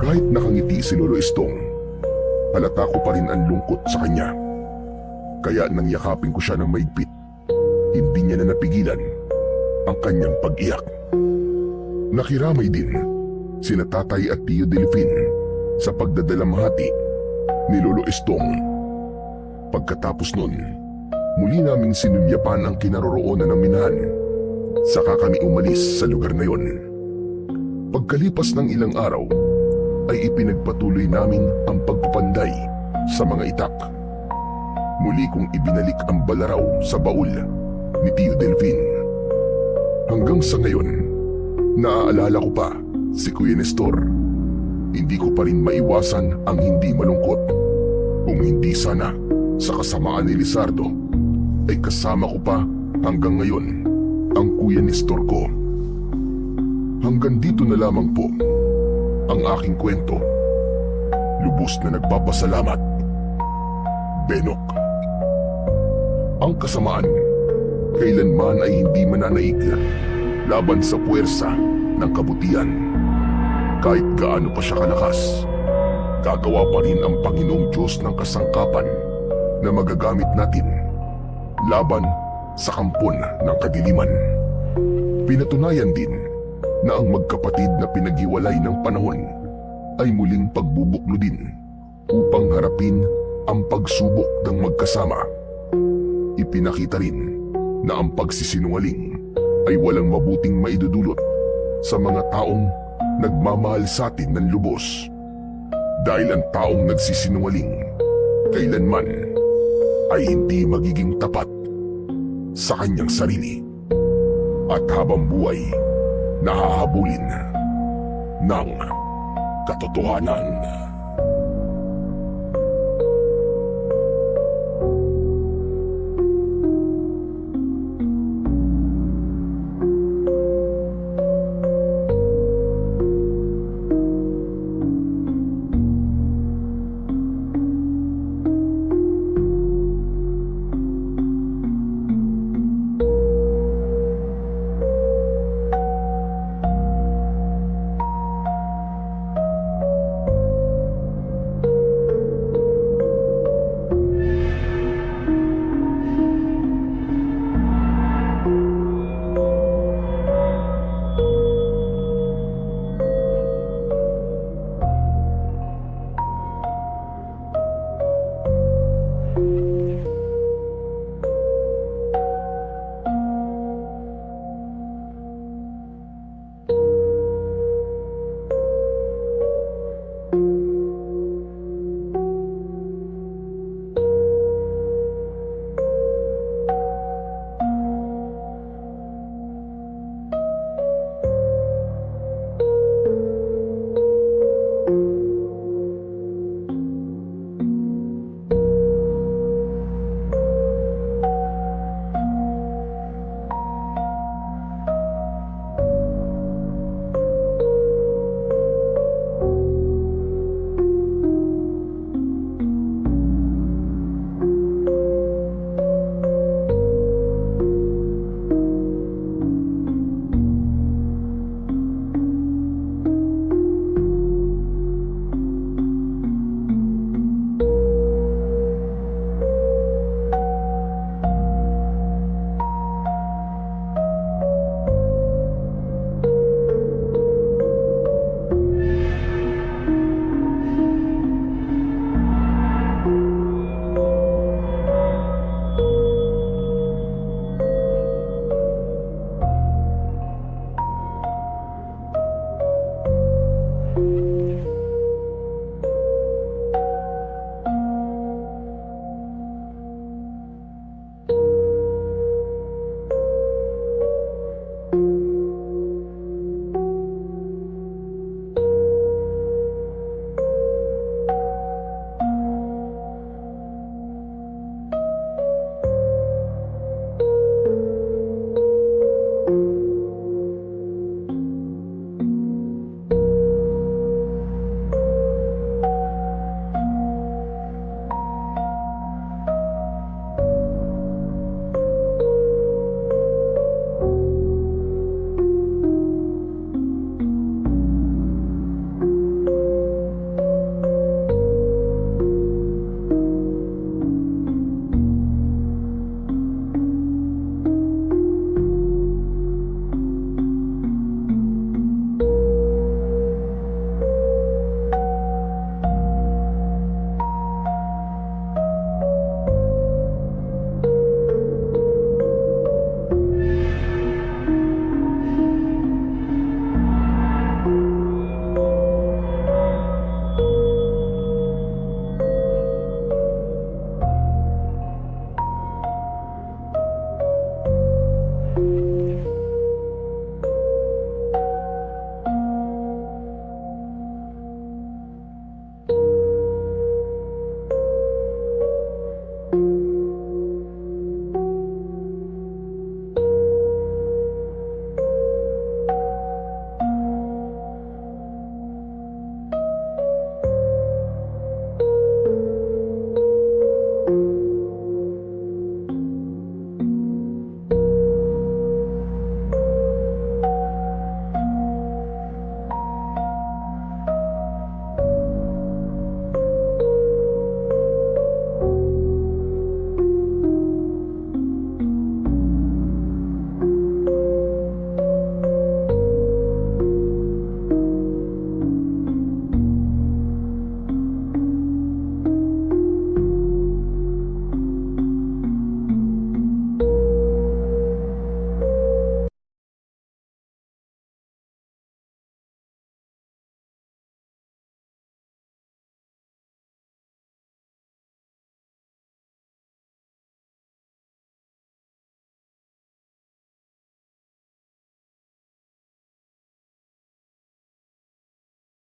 Kahit nakangiti si Lolo Estong, halata ko pa rin ang lungkot sa kanya. Kaya nang yakapin ko siya ng maigpit, hindi niya na napigilan ang kanyang pag-iyak. Nakiramay din sina Tatay at Tio Delpin sa pagdadalamhati ni Lolo Estong. Pagkatapos nun, muli naming sinulyapan ang kinaroroonan ng minahan. Saka kami umalis sa lugar na yon. Pagkalipas ng ilang araw, ay ipinagpatuloy namin ang pagpapanday sa mga itak. Muli kong ibinalik ang balaraw sa baul ni Tio Delpin. Hanggang sa ngayon, naaalala ko pa si Kuya Nestor. Hindi ko pa rin maiwasan ang hindi malungkot. Kung hindi sana sa kasamaan ni Lizardo, ay kasama ko pa hanggang ngayon ang Kuya Nestor ko. Hanggang dito na lamang po ang aking kwento. Lubos na nagpapasalamat, Benok. Ang kasamaan kailanman ay hindi mananaig laban sa puwersa ng kabutihan. Kahit gaano pa siya kalakas, gagawa pa rin ang Panginoong Diyos ng kasangkapan na magagamit natin laban sa kampon ng kadiliman. Pinatunayan din na ang magkapatid na pinaghiwalay ng panahon ay muling pagbubuklo din upang harapin ang pagsubok ng magkasama. Ipinakita rin na ang pagsisinungaling ay walang mabuting maidudulot sa mga taong nagmamahal sa atin ng lubos. Dahil ang taong nagsisinungaling kailanman ay hindi magiging tapat sa kanyang sarili at habang buhay nahahabulin ng katotohanan.